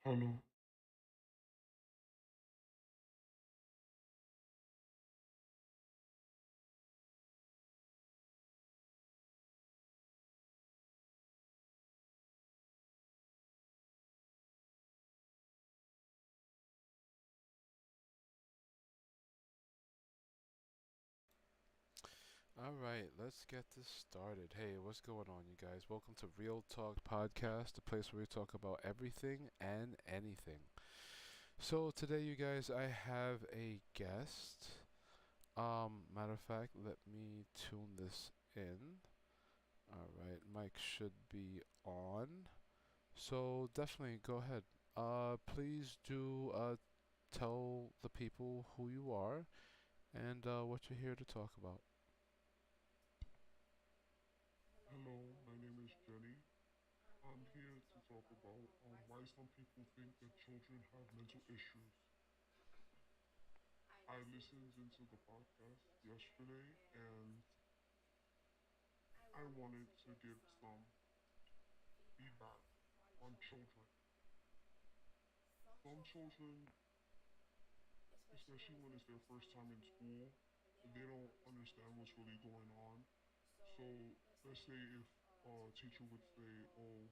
Hello. All right, let's get this started. Hey, what's going on, you guys? Welcome to Real Talk Podcast, the place where we talk about everything and anything. So today, you guys, I have a guest. Matter of fact, let me tune this in. All right, mic should be on. So definitely go ahead. Please do tell the people who you are and what you're here to talk about. Hello, my name is Jenny. I'm here to talk about why some people think that children have mental issues. I listened into the podcast yesterday and I wanted to give some feedback on children. Some children, especially when it's their first time in school, they don't understand what's really going on. So let's say if a teacher would say, "Oh,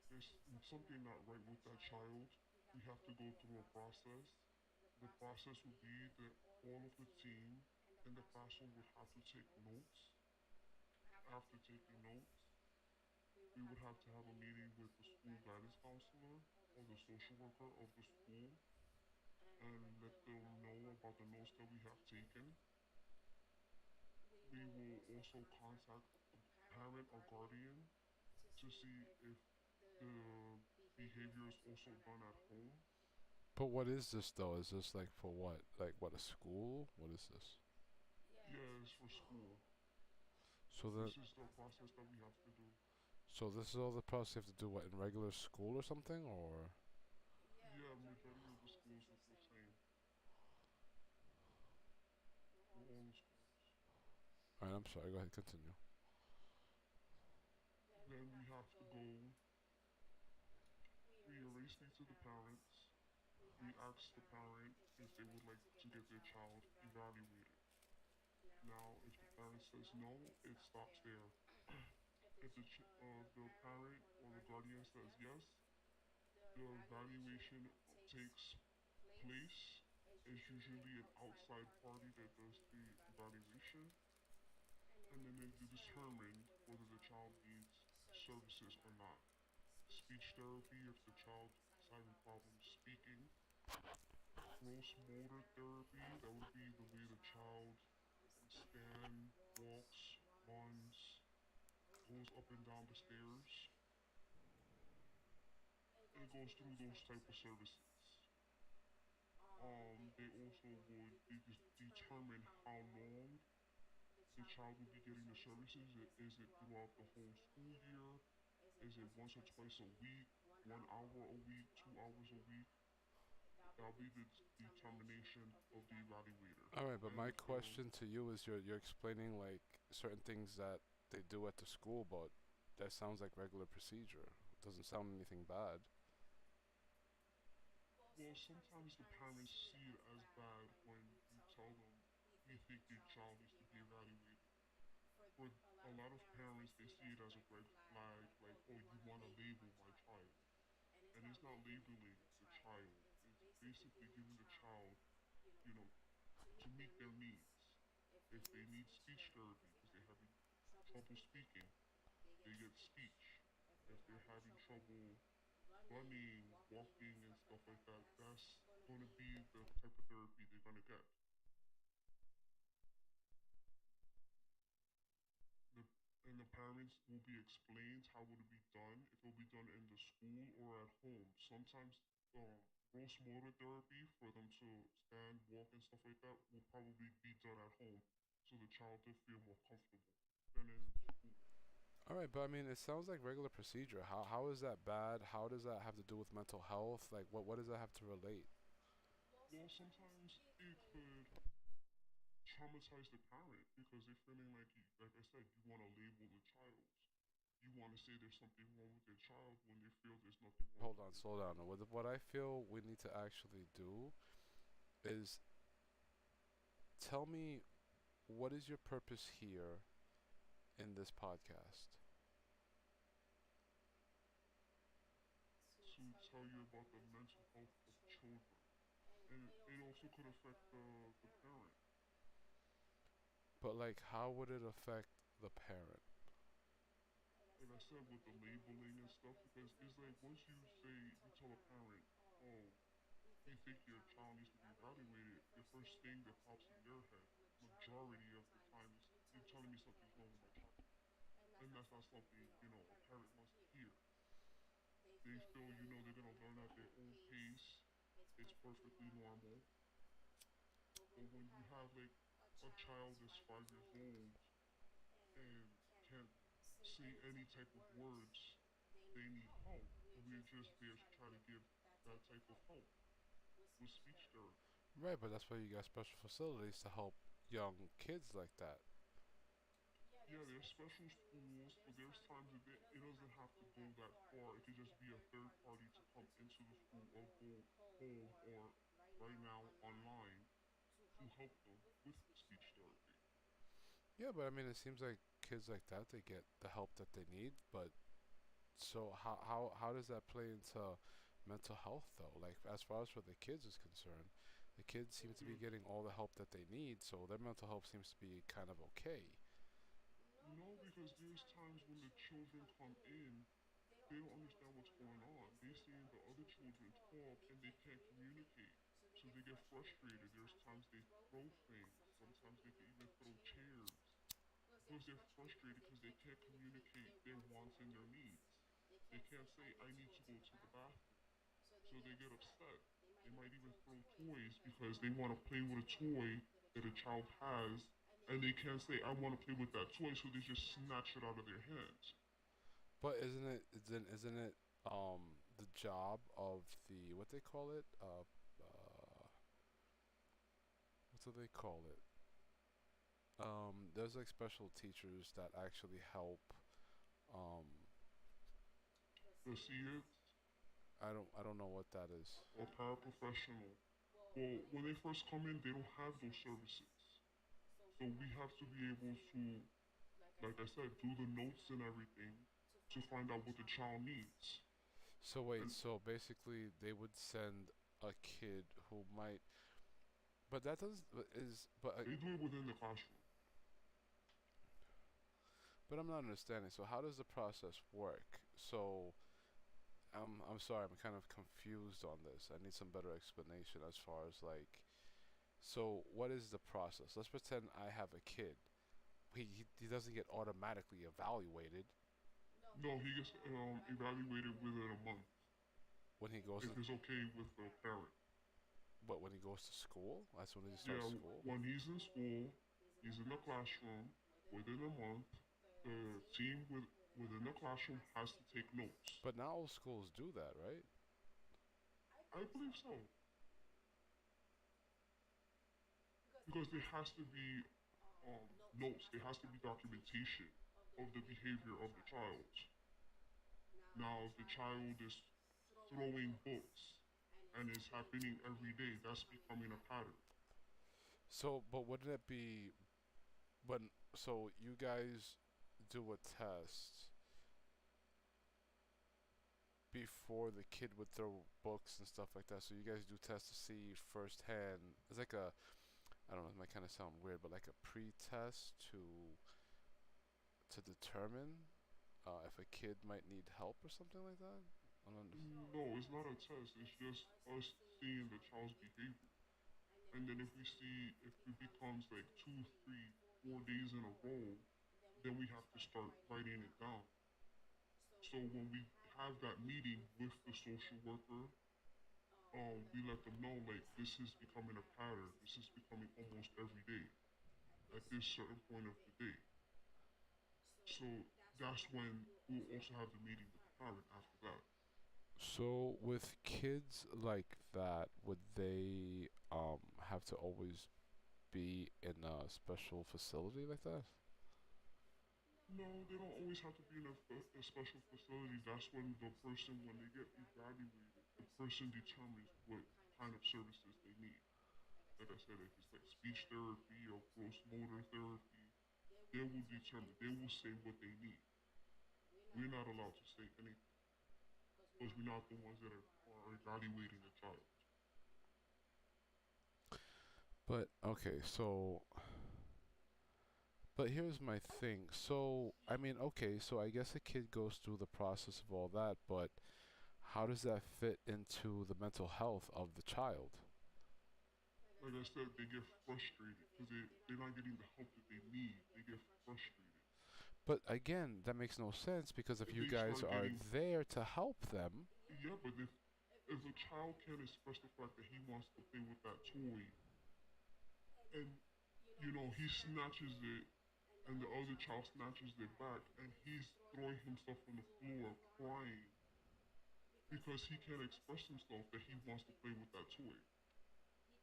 there's something not right with that child," we have to go through a process. The process would be that all of the team in the classroom would have to take notes. After taking notes, we would have to have a meeting with the school guidance counselor or the social worker of the school and let them know about the notes that we have taken. We will also contact the parent or guardian to see if the behavior is also done at home. But what is this though? Is this like for what? Like what, a school? What is this? Yes, for school. So that This is the process that we have to do. so this is all the process you have to do what, in regular school or something, or Yeah, majority of the schools is the same for all the schools. Alright, I'm sorry, go ahead, continue. Then we have to go, we erase these to the parents. We ask the parent if they would like to get their child evaluated. Now, if the parent says no, it stops there. If the parent or the guardian says yes, the evaluation takes place. It's usually an outside party that does the evaluation, and then they determine whether the child needs services or not. Speech therapy if the child is having problems speaking. Gross motor therapy, that would be the way the child can stand, walks, runs, goes up and down the stairs. It goes through those type of services. They also would determine how long the child will be getting the services. Is it throughout the whole school year? Is it once or twice a week? 1 hour a week? 2 hours a week? That'll be the determination of the evaluator. Alright, but And my if the question to you is you're explaining like certain things that they do at the school, but that sounds like regular procedure. It doesn't sound anything bad. well, sometimes the parents see it as bad when you tell them we think your child needs to be evaluated. For a lot of parents, they see it as a red flag, like, oh, you want to label my child. And it's not labeling the child, it's basically giving the child, you know, to meet their needs. If they need speech therapy because they're having trouble speaking, they get speech. If they're having trouble running, walking, and stuff like that, that's going to be the type of therapy they're going to get. The, and the parents will be explained how it will be done, if it will be done in the school or at home. Sometimes gross motor therapy for them to stand, walk, and stuff like that will probably be done at home so the child will feel more comfortable than in school. Alright, but I mean it sounds like regular procedure. How is that bad? How does that have to do with mental health? Like what does that have to relate? Well, sometimes it could traumatize the parent because they're feeling like, like I said, you want to label the child. you want to say there's something wrong with their child when they feel there's nothing wrong Hold with on, their slow down. child. What I feel we need to actually do is tell me what is your purpose here in this podcast. To tell you about the mental health of children, and it also could affect the parent. But like, how would it affect the parent? Like I said, with the labeling and stuff, because it's like once you say you tell a parent, oh, we think your child needs to be evaluated, the first thing that pops in their head, majority of the time, is you're telling me something's wrong with my child, and that's not something a parent wants to hear. They feel they're gonna learn at their own pace. It's perfectly normal. But when you have like a child that's 5 years old and can't say any type of words, they need help. And we're just there to try to give that type of help with speech therapy. Right, but that's why you got special facilities to help young kids like that. Yeah, there's special schools, but there's times that it doesn't have to go that far. It could just be a third party to come into the school or go home or right now online to help them with speech therapy. Yeah, but I mean, it seems like kids like that they get the help that they need. But so how does that play into mental health though? Like as far as for the kids is concerned, the kids seem to be There, getting all the help that they need, so their mental health seems to be kind of okay. no, because there's times when the children come in, they don't understand what's going on. They seeing the other children talk and they can't communicate. So they get frustrated. There's times they throw things. Sometimes they can even throw chairs because they're frustrated because they can't communicate their wants and their needs. They can't say, I need to go to the bathroom. So they get upset. They might even throw toys because they want to play with a toy that a child has, and they can't say, I want to play with that toy, so they just snatch it out of their hands. But isn't it the job of the what they call it what do they call it there's like special teachers that actually help um The see it, I don't know what that is. or paraprofessional. Well, when they first come in, they don't have those services. So we have to be able to, like I said, do the notes and everything to find out what the child needs. So wait, And so basically they would send a kid who might, but that does is they do it within the classroom. but I'm not understanding. So how does the process work? So I'm sorry, I'm kind of confused on this. I need some better explanation as far as like, so what is the process? Let's pretend I have a kid. He doesn't get automatically evaluated No, he gets evaluated within a month when he goes if to, it's okay with the parent. but when he goes to school, that's when he starts Yeah, school. when he's in school, he's in the classroom. Within a month, the team within the classroom has to take notes. But not all schools do that, right? I believe so because there has to be notes. There has to be documentation of the behavior of the child. Now, if the child is throwing books and it's happening every day, that's becoming a pattern. So, but wouldn't it be, but so you guys do a test before the kid would throw books and stuff like that. So you guys do tests to see firsthand. It's like a, I don't know, it might kind of sound weird, but like a pre-test to determine if a kid might need help or something like that. I don't understand. No, it's not a test. It's just us seeing the child's behavior. And then if we see if it becomes like 2, 3, 4 days in a row, then we have to start writing it down. So when we have that meeting with the social worker, we let them know like this is becoming a pattern. This is becoming almost every day at this certain point of the day. So that's when we'll also have the meeting with the parent after that. So with kids like that, would they have to always be in a special facility like that? No, they don't always have to be in a special facility. That's when the person, when they get evaluated, the person determines what kind of services they need. Like I said, if it's like speech therapy or gross motor therapy, they will determine, they will say what they need. We're not allowed to say anything because we're not the ones that are evaluating the child. But okay, but here's my thing. So, I mean, okay, so I guess a kid goes through the process of all that, but how does that fit into the mental health of the child? Like I said, they get frustrated because they're not getting the help that they need. They get frustrated. But again, that makes no sense because if If you they guys start are getting, there to help them, yeah, but if a child can't express the fact that he wants to play with that toy, and he snatches it, and the other child snatches it back, and he's throwing himself on the floor crying because he can't express himself that he wants to play with that toy.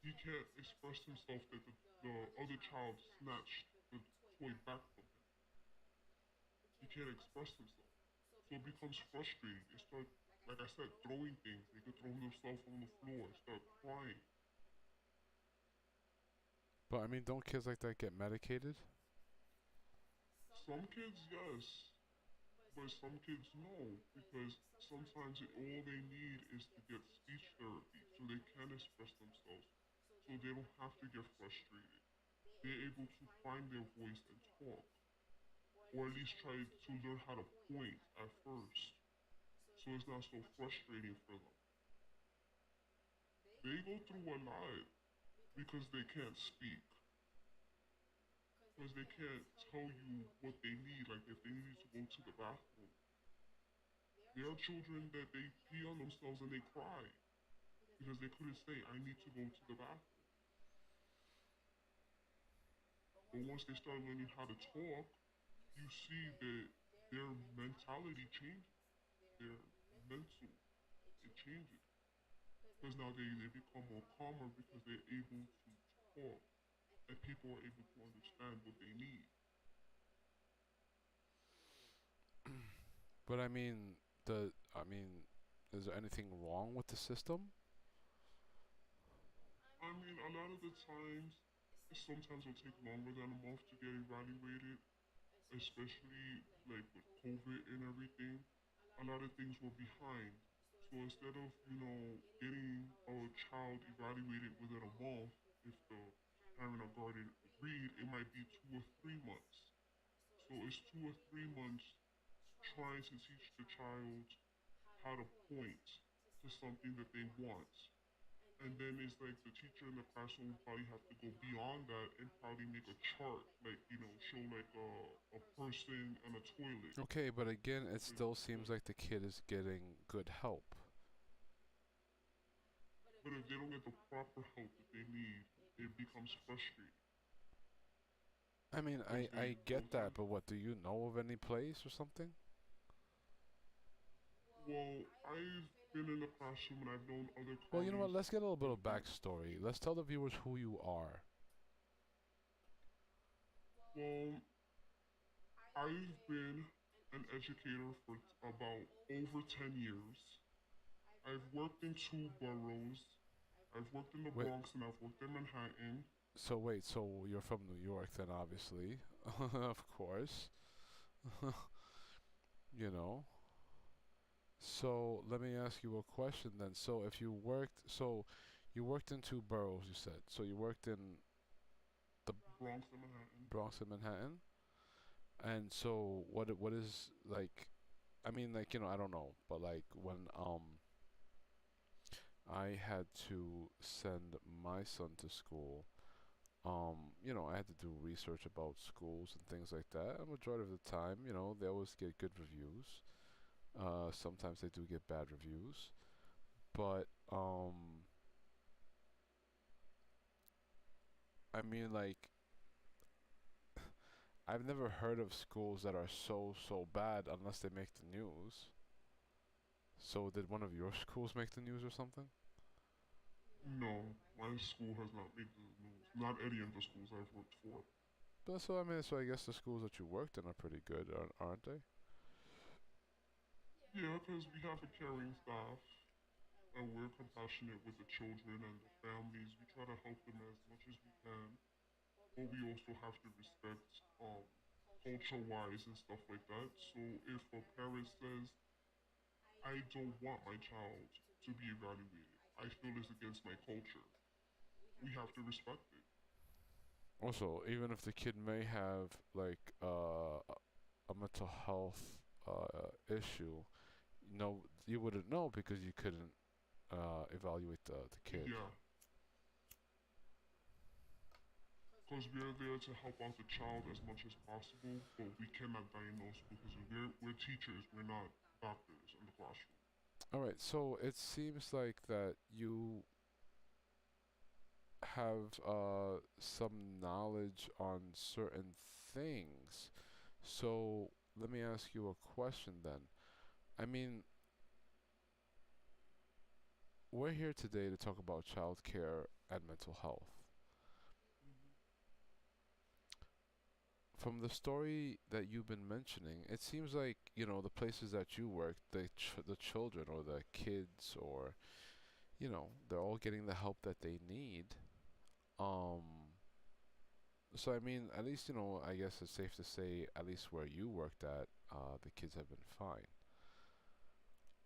He can't express himself that the other child snatched the toy back from him. He can't express himself. So it becomes frustrating. They start, like I said, throwing things. They could throw themselves on the floor, start crying. but I mean, don't kids like that get medicated? Some kids, yes, but some kids, no, because sometimes all they need is to get speech therapy so they can express themselves, so they don't have to get frustrated. They're able to find their voice and talk, or at least try to learn how to point at first, so it's not so frustrating for them. They go through a lot because they can't speak, because they can't tell you what they need. Like if they need to go to the bathroom, there are children that they pee on themselves and they cry because they couldn't say, I need to go to the bathroom. But once they start learning how to talk, you see that their mentality changes. Their mental, it changes. Because now they become more calmer because they're able to talk and people are able to understand what they need. But I mean, I mean, is there anything wrong with the system? I mean, a lot of the times, sometimes it'll take longer than a month to get evaluated, especially like with COVID and everything. A lot of things were behind. So instead of, getting a child evaluated within a month, if the parent or guardian agreed, it might be 2 or 3 months. So it's 2 or 3 months trying to teach the child how to point to something that they want. And then it's like the teacher in the classroom will probably have to go beyond that and probably make a chart, like, show like a person and a toilet. Okay, but again, it With, still seems like, like the kid is getting good help. but if they don't get the proper help that they need, it becomes frustrating I mean, because I they'll get try. that, but what, do you know of any place or something? Well, I've been in the classroom and I've known other Well, you know what? colleagues Let's get a little bit that of have been. backstory. Let's tell the viewers who you are. Well, I've been an educator for about over 10 years. I've worked in two boroughs. I've worked in the Wait, Bronx and I've worked in Manhattan. so you're from New York then, obviously. Of course. You know. So let me ask you a question then. So you worked in two boroughs, you said. So you worked in the Bronx and Manhattan. Bronx and Manhattan. And so what is like I mean like, I don't know, but like when I had to send my son to school, I had to do research about schools and things like that. A majority of the time, they always get good reviews. Sometimes they do get bad reviews, but I mean like I've never heard of schools that are so bad unless they make the news. So did one of your schools make the news or something? No, my school has not made the news. Not any of the schools I've worked for. But so I mean, so I guess the schools that you worked in are pretty good, aren't they? Yeah, because we have a caring staff and we're compassionate with the children and the families. We try to help them as much as we can, but we also have to respect culture wise and stuff like that. So if a parent says, I don't want my child to be evaluated, I feel it's against my culture, we have to respect it. Also, even if the kid may have like a mental health issue, no, you wouldn't know because you couldn't evaluate the kid. Yeah, because we're there to help out the child as much as possible, but we cannot diagnose because we're teachers, we're not doctors in the classroom. All right, so it seems like that you have some knowledge on certain things. So let me ask you a question then. I mean, we're here today to talk about childcare and mental health. Hmm. From the story that you've been mentioning, it seems like, the places that you work, the children or the kids or, they're all getting the help that they need. Um, so I mean, at least, I guess it's safe to say, at least where you worked at, the kids have been fine.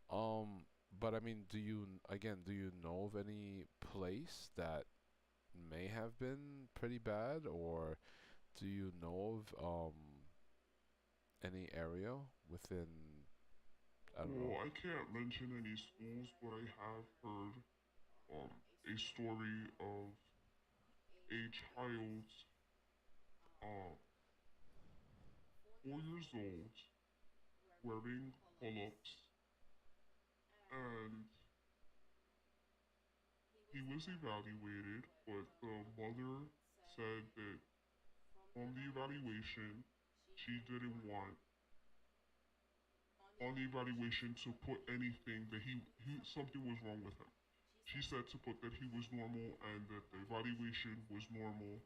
Um, but I mean, do you know of any place that may have been pretty bad, or do you know of any area within, I don't know. Well, I can't mention any schools, but I have heard um, a story of a child, 4 years old, wearing pull-ups, and he was evaluated, but the mother said that from the evaluation, she didn't want on the evaluation to put anything that he something was wrong with him. She said to put that he was normal and that the evaluation was normal,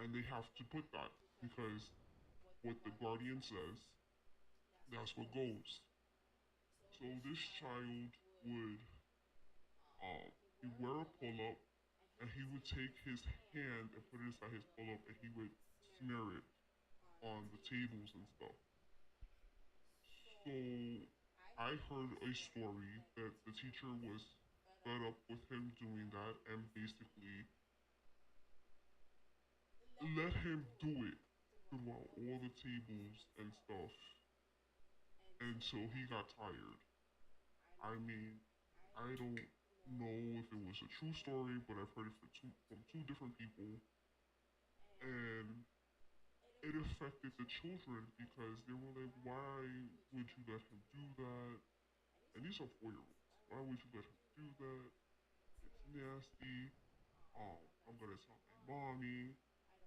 and they have to put that because what the guardian says, that's what goes. So this child would he wear a pull up and he would take his hand and put it inside his pull up and he would smear it on the tables and stuff. So I heard a story that the teacher was fed up with him doing that and basically let him do it throughout all the tables and stuff until he got tired. I mean, I don't know if it was a true story, but I've heard it from two different people, and it affected the children because they were like, "Why would you let him do that?" And these are 4 year olds. Why would you let him do that? It's nasty. I'm gonna tell my mommy.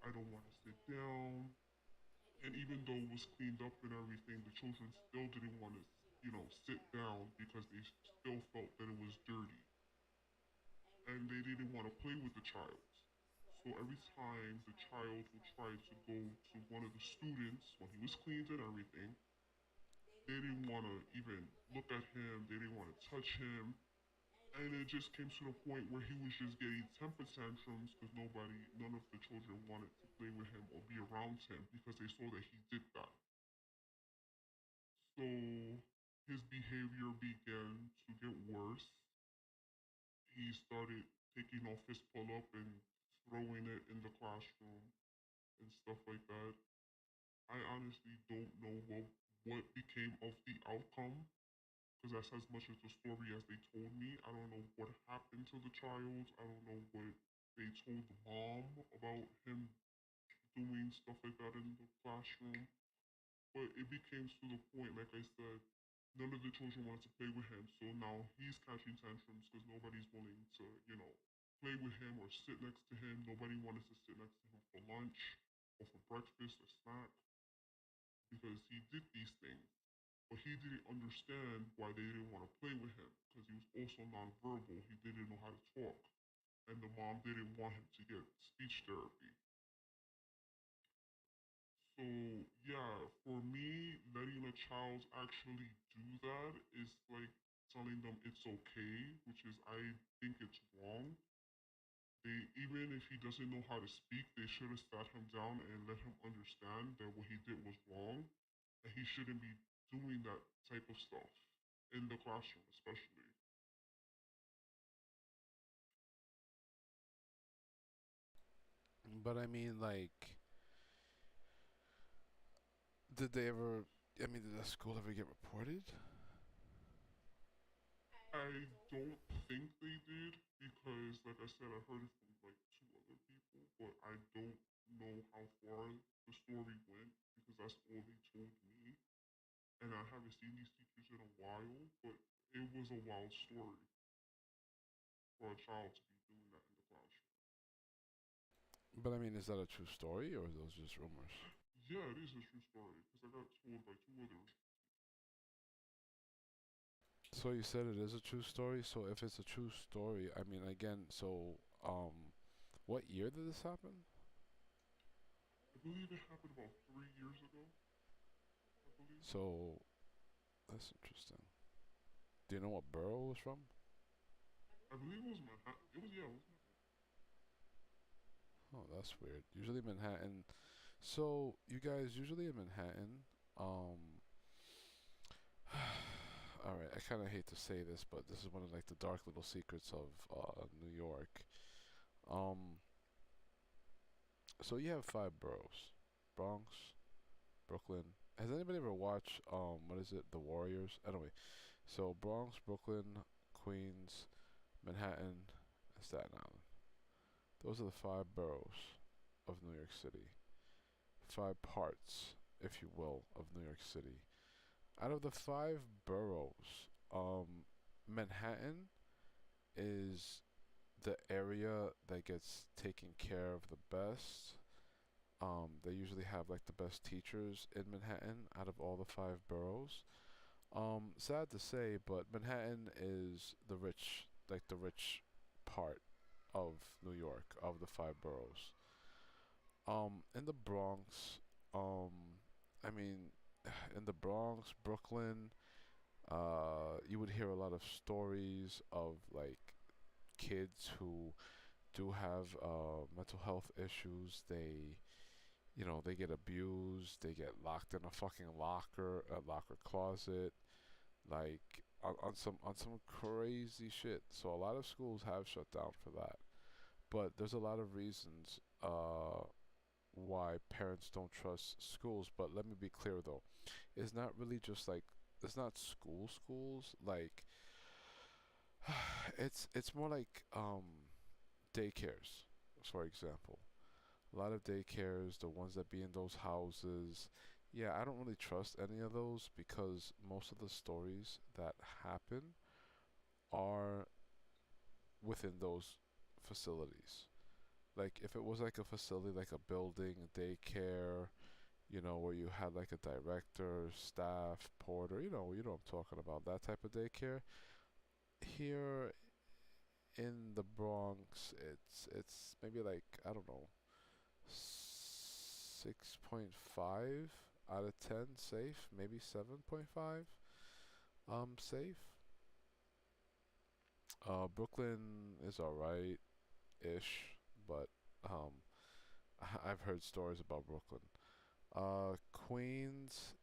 I don't want to sit down. And even though it was cleaned up and everything, the children still didn't want to, sit down because they still felt that it was dirty and they didn't want to play with the child. So every time the child would try to go to one of the students when he was cleaned and everything, they didn't want to even look at him. They didn't want to touch him. And it just came to the point where he was just getting temper tantrums because none of the children wanted to play with him or be around him because they saw that he did that. So his behavior began to get worse. He started taking off his pull up and throwing it in the classroom and stuff like that. I honestly don't know what became of the outcome because that's as much as the story as they told me. I don't know what happened to the child. I don't know what they told the mom about him doing stuff like that in the classroom. But it became to the point, like I said, none of the children wanted to play with him. So now he's catching tantrums because nobody's willing to, play with him or sit next to him. Nobody wanted to sit next to him for lunch or for breakfast or snack because he did these things. But he didn't understand why they didn't want to play with him because he was also nonverbal. He didn't know how to talk. And the mom didn't want him to get speech therapy. So yeah, for me, letting a child actually do that is like telling them it's okay, which is I think it's wrong. They even if he doesn't know how to speak, they should have sat him down and let him understand that what he did was wrong, and he shouldn't be doing that type of stuff in the classroom, especially. But I mean, like, did they ever? I mean, did the school ever get reported? I don't think they did because, like I said, I heard it from like two other people, but I don't know how far the story went because that's all they told me. And I haven't seen these teachers in a while, but it was a wild story for a child to be doing that in the classroom. But I mean, is that a true story or are those just rumors? Yeah, it is a true story because I got told by two others. So you said it is a true story. So if it's a true story, I mean, again, so what year did this happen? I believe it happened about 3 years ago. I believe. So that's interesting. Do you know what borough it was from? I believe it was Manhattan. It was yeah. It was Manhattan. Oh, that's weird. Usually Manhattan. So you guys usually in Manhattan. Um, all right. I kind of hate to say this, but this is one of like the dark little secrets of New York. Um, so you have five boroughs: Bronx, Brooklyn. Has anybody ever watched what is it? The Warriors. Anyway, so Bronx, Brooklyn, Queens, Manhattan, and Staten Island. Those are the five boroughs of New York City. Five parts, if you will, of New York City. Out of the five boroughs, Manhattan is the area that gets taken care of the best. They usually have like the best teachers in Manhattan out of all the five boroughs. Sad to say, but Manhattan is the rich part of New York, of the five boroughs. In the Bronx, um, I mean, in the Bronx, Brooklyn, you would hear a lot of stories of like kids who do have mental health issues. They get abused. They get locked in a fucking locker closet, like on some crazy shit. So a lot of schools have shut down for that. But there's a lot of reasons why parents don't trust schools. But let me be clear though, it's not really just like it's not schools. Like it's more like daycares, for example. A lot of daycares, the ones that be in those houses. Yeah, I don't really trust any of those because most of the stories that happen are within those facilities. Like if it was like a facility, like a building, a daycare, where you had like a director, staff, porter, what I'm talking about, that type of daycare. Here in the Bronx, it's maybe like I don't know, 6.5 out of 10 safe, maybe 7.5 safe. Brooklyn is alright ish, but um I've heard stories about Brooklyn. Queens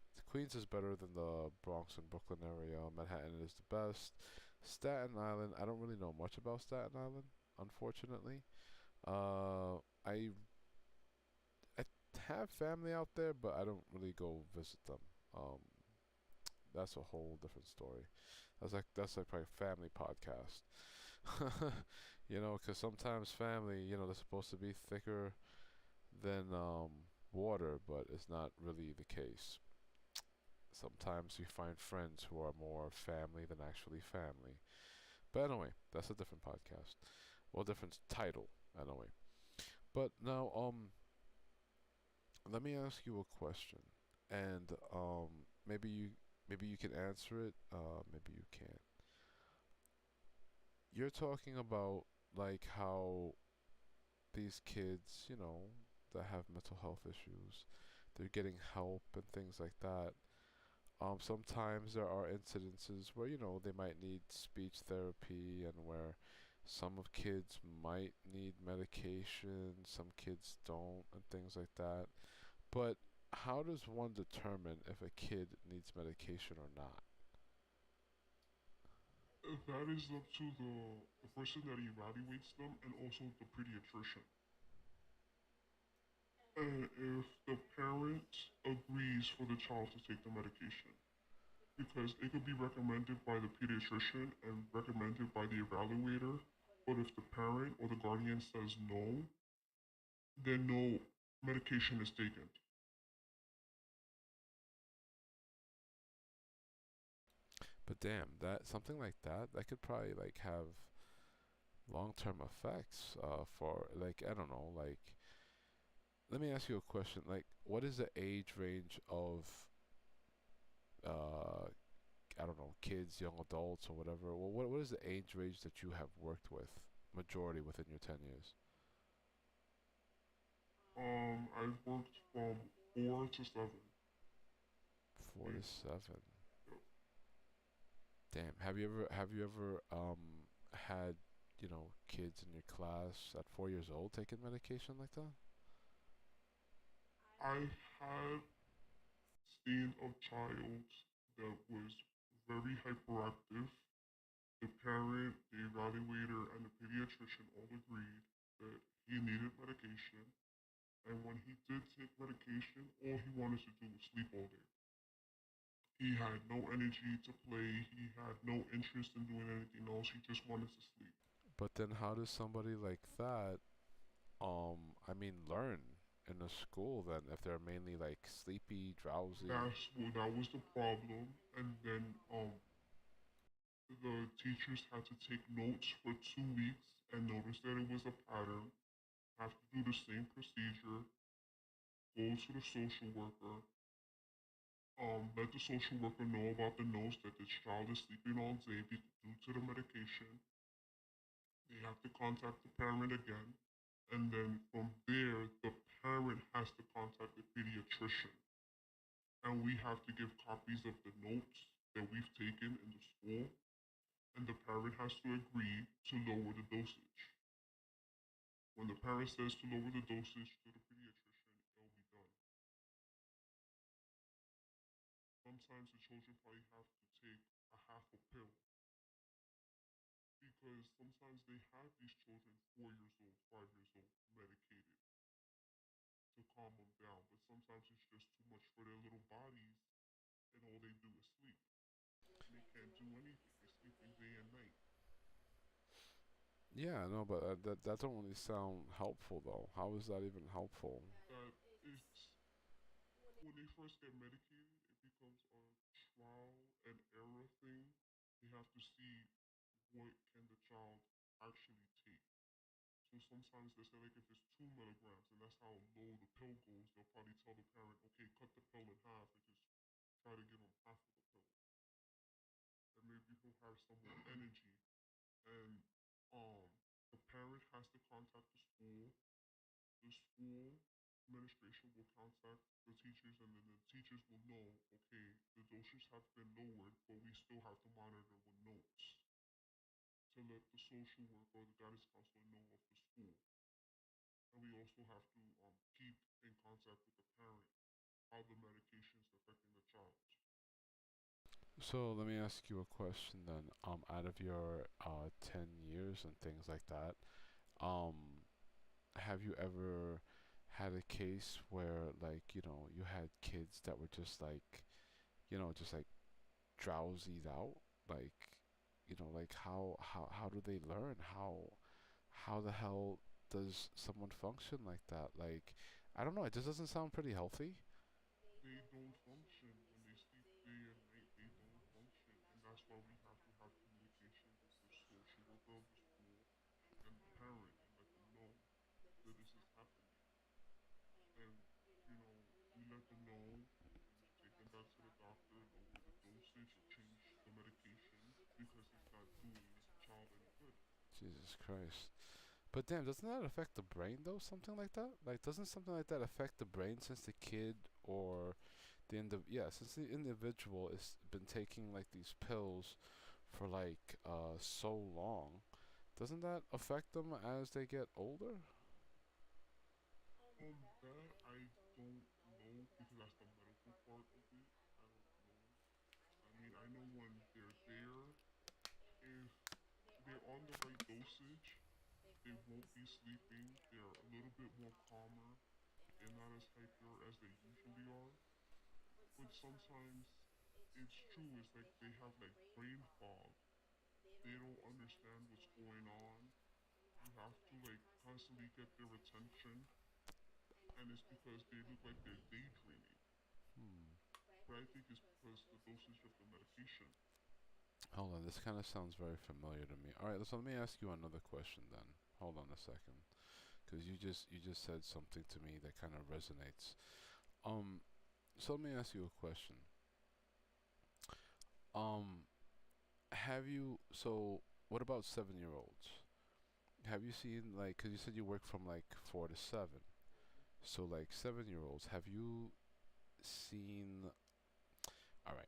is better than the Bronx and Brooklyn area. Manhattan is the best. Staten Island, I don't really know much about Staten Island, unfortunately. Uh, I I have family out there, but I don't really go visit them. Um, that's a whole different story. That's like probably a family podcast. Because sometimes family, they're supposed to be thicker than water, but it's not really the case. Sometimes you find friends who are more family than actually family. But anyway, that's a different podcast. Well, different title, anyway. But now, let me ask you a question, and maybe you can answer it. Maybe you can't. You're talking about like how these kids, that have mental health issues, they're getting help and things like that. Sometimes there are incidences where they might need speech therapy and where some of kids might need medication, some kids don't, and things like that. But how does one determine if a kid needs medication or not? That is up to the person that evaluates them and also the pediatrician. And if the parent agrees for the child to take the medication, because it could be recommended by the pediatrician and recommended by the evaluator, but if the parent or the guardian says no, then no medication is taken. But damn, that something like that could probably like have long-term effects for like I don't know, like let me ask you a question. Like what is the age range of uh I don't know, kids, young adults or whatever? Well, what is the age range that you have worked with majority within your 10 years? I've worked from 4 to 7. 4 to Age. 7. Yep. Damn. Have you ever had, kids in your class at 4 years old taking medication like that? I had seen a child that was very hyperactive. The parent, the evaluator, and the pediatrician all agreed that he needed medication. And when he did take medication, all he wanted to do was sleep all day. He had no energy to play. He had no interest in doing anything else. He just wanted to sleep. But then how does somebody like that I mean learn in a school then if they're mainly like sleepy, drowsy? That was the problem. And then the teachers had to take notes for 2 weeks and notice that it was a pattern. Have to do the same procedure. Go to the social worker. Let the social worker know about the notes that the child is sleeping all day due to the medication. They have to contact the parent again, and then from there, the parent has to contact the pediatrician, and we have to give copies of the notes that we've taken in the school, and the parent has to agree to lower the dosage. When the parent says to lower the dosage to the pediatrician, it'll be done. Sometimes the children probably have to take a half a pill because sometimes they have these children 4 years old, 5 years old, medicated to calm them down, but sometimes it's just too much for their little bodies, and all they do is sleep, and they can't do anything. They're sleeping day and night. Yeah, no, but that don't really sound helpful though. How is that even helpful? That it's when they first get medicated, it becomes a trial and error thing. They have to see what can the child actually take. So sometimes they say like if it's 2 milligrams and that's how low the pill goes, they'll probably tell the parent, okay, cut the pill in half and just try to give him half of the pill. And maybe he'll have some more energy. And um, the parent has to contact the school. The school administration will contact the teachers, and then the teachers will know, okay, the doses have been lowered, but we still have to monitor with notes to let the social worker or the guidance counselor know of the school. And we also have to keep in contact with the parent how the medication is affecting the child. So let me ask you a question then. Out of your 10 years and things like that, um, have you ever had a case where like you had kids that were just like just like drowsied out, like like how do they learn? How the hell does someone function like that? Like I don't know. It just doesn't sound pretty healthy. They don't function when they sleep day and night. They don't function, and that's why we have to have communication with the social worker of the school and the parent and let them know that this is happening. And we let them know. We take them back to the doctor, lower the dosage, or change the medication because it's not doing the child any good. Jesus Christ. But damn, doesn't that affect the brain though? Something like that? Like, doesn't something like that affect the brain since the kid or since the individual has been taking like these pills for like so long, doesn't that affect them as they get older? That I don't know because that's the medical part of it. I don't know. I mean, I know when they're there, if they're on the right dosage, they won't be sleeping. They're a little bit more calmer. They're not as hyper as they usually are. But sometimes it's true. It's like they have like brain fog. They don't understand what's going on. You have to like constantly get their attention, and it's because they look like they're daydreaming. Hmm. But I think it's because the dosage of the medication. Hold on, this kind of sounds very familiar to me. All right, so let me ask you another question then. Hold on a second, because you just said something to me that kind of resonates. Um, so let me ask you a question. Um, have you so what about 7-year-olds? Have you seen like, cause you said you work from like 4 to 7, so like 7-year-olds, have you seen? All right,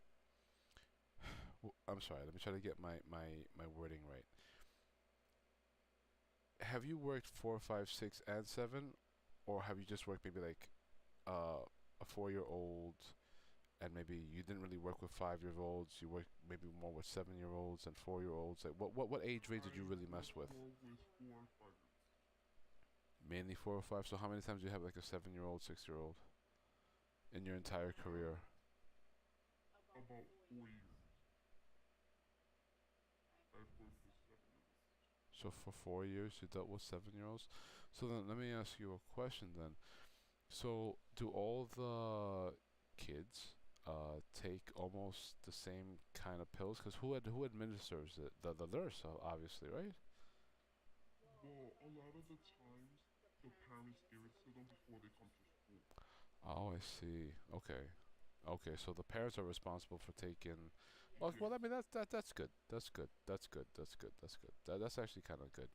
I'm sorry. Let me try to get my wording right. Have you worked 4, 5, 6, and 7, or have you just worked maybe like a 4-year-old, and maybe you didn't really work with 5-year-olds? You worked maybe more with 7-year-olds and 4-year-olds. Like what age range did you I really work mess with? more with 4 and 5 year olds. Mainly 4 or 5. So how many times do you have like a 7-year-old, 6-year-old in your entire career? About 4 years, I've worked with 7 year olds. So for 4 years you dealt with 7-year-olds. So then let me ask you a question then. So do all the kids take almost the same kind of pills? Because who administers it? The nurse, obviously, right? Well, a lot of the times, the parents give it to them before they come to school. Oh, I see. Okay. Okay, so the parents are responsible for taking. Well, I Yes. mean that's good. That's good. That's good. That's good. That's good. That's actually kind of good.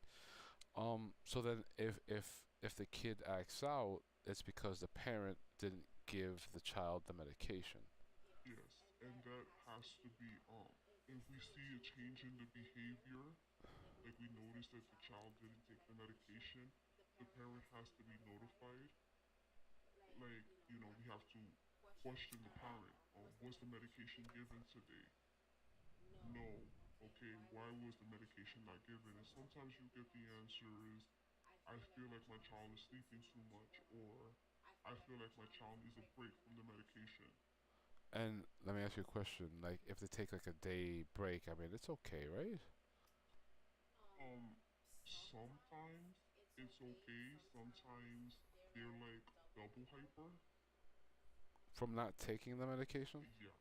So then if the kid acts out, it's because the parent didn't give the child the medication. Yes, and that has to be if we see a change in the behavior, like we notice that the child didn't take the medication, the parent has to be notified. Like, we have to question the parent. Was the medication given today? No. Okay, why was the medication not given? And sometimes you get the answer is, I feel like my child is sleeping too much, or I feel like my child needs a break from the medication. And let me ask you a question. Like, if they take like a day break, I mean, it's okay, right? Um, Sometimes it's okay. Sometimes they're like double hyper. From not taking the medication? Yeah,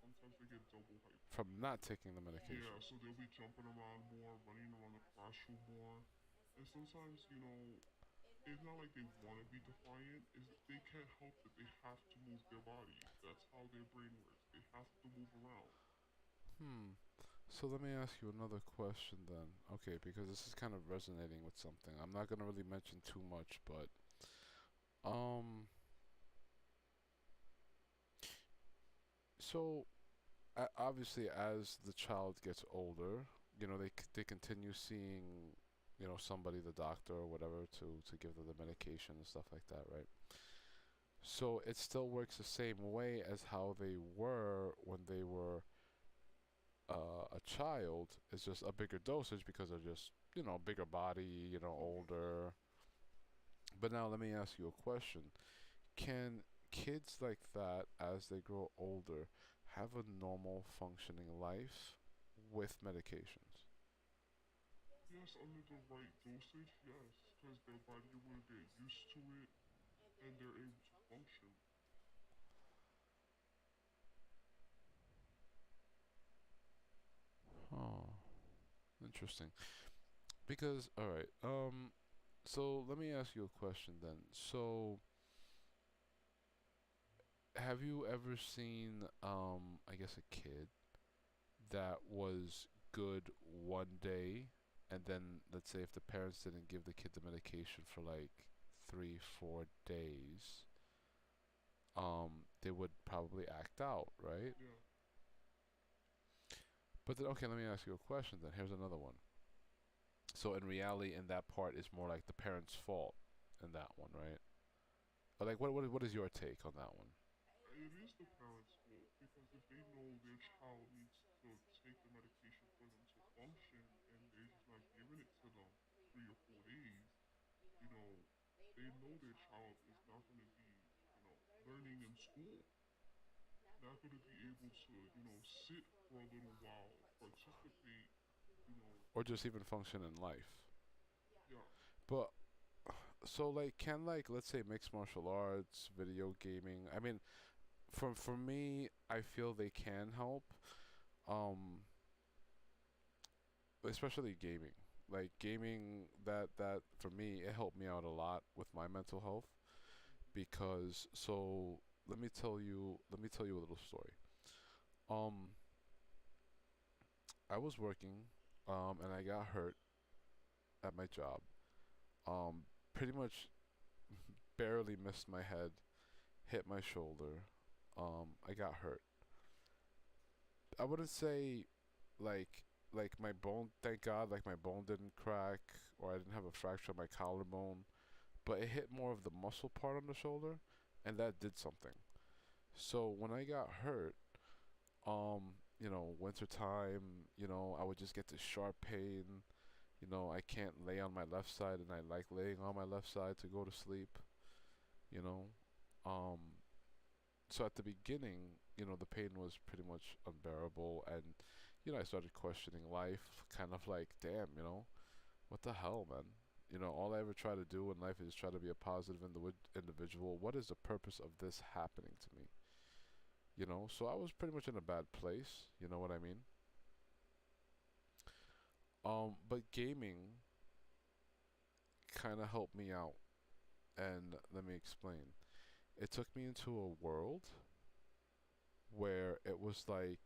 sometimes they get double hyper. From not taking the Yeah, medication. so they'll be jumping around more, running around the classroom more. And sometimes, it's not like they want to be defiant. Is they can't help it. They have to move their body. That's how their brain works. They have to move around. Hmm. So let me ask you another question then. Okay, because this is kind of resonating with something. I'm not gonna really mention too much, but um, so obviously as the child gets older, they continue seeing, somebody, the doctor or whatever, to give them the medication and stuff like that, right? So it still works the same way as how they were when they were a child. It's just a bigger dosage because they're just, bigger body, Yes. older. But now let me ask you a question. Can kids like that, as they grow older, have a normal functioning life with medications? Yes, under the right dosage, yes. Because their body will get used to it and they're able to function. Oh, interesting. Because, all right, so let me ask you a question then. So, have you ever seen, I guess, a kid that was good one day, and then let's say if the parents didn't give the kid the medication for like 3, 4 days, they would probably act out, right? Yeah. But then, okay, let me ask you a question then. Here's another one. So in reality, in that part, it's more like the parents' fault in that one, right? But like, what is your take on that one? It is the parents' fault because if they know their child needs to take the medication for them to function and they're just not giving it to them 3 or 4 days, you know, they know their child is not going to be, learning in school, not going to be able to, sit for a little while, participate, you know, Or just even function in life? yeah. But so like, can like let's say mixed martial arts, video gaming? I mean, for me, I feel they can help. Um, especially gaming. Like gaming, that for me, it helped me out a lot with my mental health Hmm. because so let me tell you a little story. Um, I was working, and I got hurt at my job. Um, pretty much barely missed my head, hit my shoulder. I got hurt. I wouldn't say like my bone. Thank God, like my bone didn't crack or I didn't have a fracture on my collarbone, but it hit more of the muscle part on the shoulder, and that did something. So when I got hurt, winter time, I would just get this sharp pain. I can't lay on my left side, and I like laying on my left side to go to sleep. You know, um, so at the beginning, the pain was pretty much unbearable, and I started questioning life, kind of like, damn, what the hell, man? All I ever try to do in life is try to be a positive individual. What is the purpose of this happening to me? So I was pretty much in a bad place. You know what I mean? But gaming kind of helped me out, and let me explain. It took me into a world where it was like,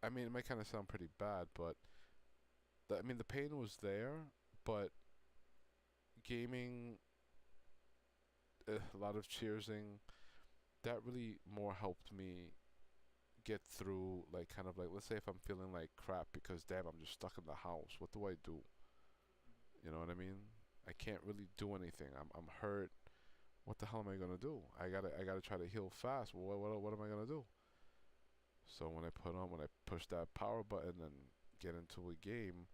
I mean, it might kind of sound pretty bad, but I mean, the pain was there, but gaming, a lot of cheersing, that really more helped me get through, like, kind of like, let's say if I'm feeling like crap because, damn, I'm just stuck in the house. What do I do? You know what I mean? I can't really do anything. I'm hurt. What the hell am I gonna do? I gotta try to heal fast. What am I gonna do? So when I push that power button and get into a game,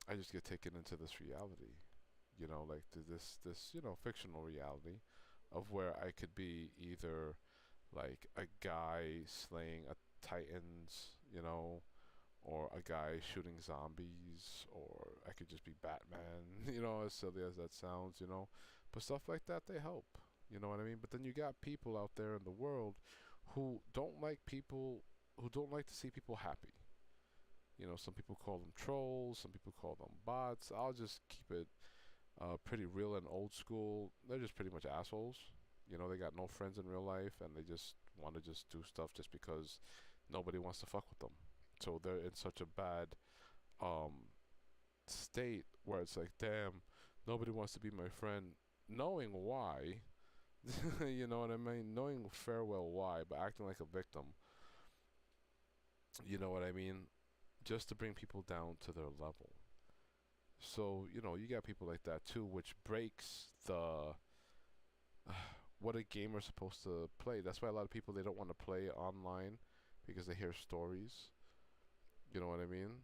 I just get taken into this reality. Like this fictional reality of where I could be either like a guy slaying a titans, or a guy shooting zombies, or I could just be Batman, as silly as that sounds. But stuff like that, they help. You know what I mean? But then you got people out there in the world who don't like people, who don't like to see people happy. Some people call them trolls, some people call them bots. I'll just keep it pretty real and old school. They're just pretty much assholes. They got no friends in real life, and they just want to just do stuff just because nobody wants to fuck with them. So they're in such a bad um, state where it's like, damn, nobody wants to be my friend, knowing why. You know what I mean? Knowing fair well why, but acting like a victim. You know what I mean? Just to bring people down to their level. So, you got people like that too, which breaks the what a gamer's supposed to play. That's why a lot of people, they don't want to play online because they hear stories. You know what I mean?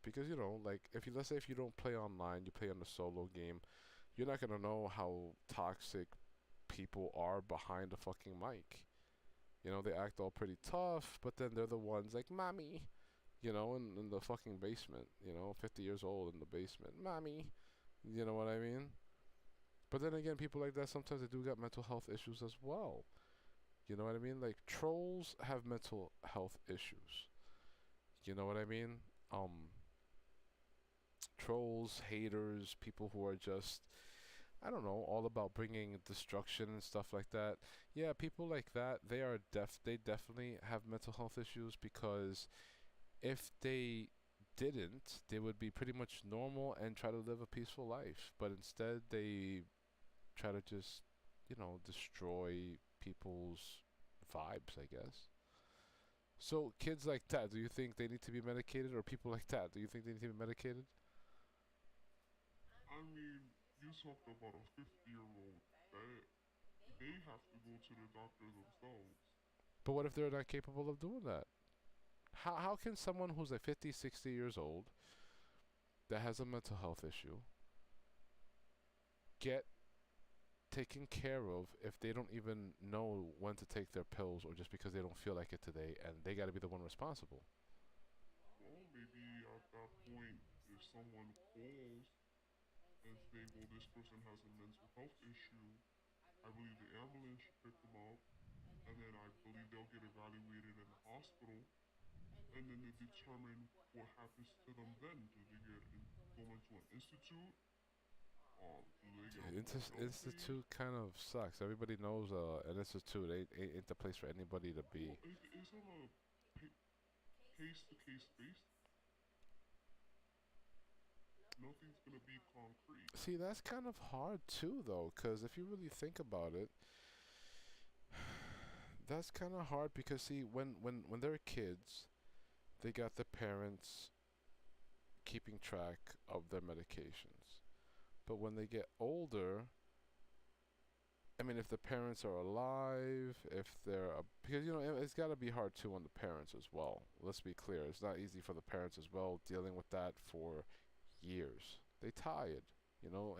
Because like if you, let's say if you don't play online, you play on a solo game, you're not gonna know how toxic people are behind a fucking mic. They act all pretty tough, but then they're the ones like, mommy, in the fucking basement, 50 years old in the basement, mommy, you know what I mean? But then again, people like that, sometimes they do got mental health issues as well. You know what I mean? Like, trolls have mental health issues. You know what I mean? Um, Trolls, haters, people who are just, I don't know, all about bringing destruction and stuff like that. Yeah, people like that, they definitely have mental health issues, because if they didn't, they would be pretty much normal and try to live a peaceful life. But instead, they try to just destroy people's vibes, I guess. So kids like that, do you think they need to be medicated, or people like that, do you think they need to be medicated? I mean, you talked about a 50-year-old that they have to go to the doctor themselves. But what if they're not capable of doing that? How can someone who's like 50, 60 years old that has a mental health issue get taken care of if they don't even know when to take their pills, or just because they don't feel like it today and they got to be the one responsible? Well, maybe at that point, if someone calls and say, well, this person has a mental health issue, I believe the ambulance should pick them up, and then I believe they'll get evaluated in the hospital, and then they determine what happens to them then. Do they go into an institute? Do they get a home health aide? Institute kind of sucks. Everybody knows an institute ain't the place for anybody to be. Well, it's on a case to case basis. Nothing's gonna be concrete. See, that's kind of hard too, though, because if you really think about it, that's kind of hard because see, when they're kids, they got the parents keeping track of their medications. But when they get older, I mean, if the parents are alive, if they're because it's got to be hard too on the parents as well. Let's be clear, it's not easy for the parents as well dealing with that for years. They tired.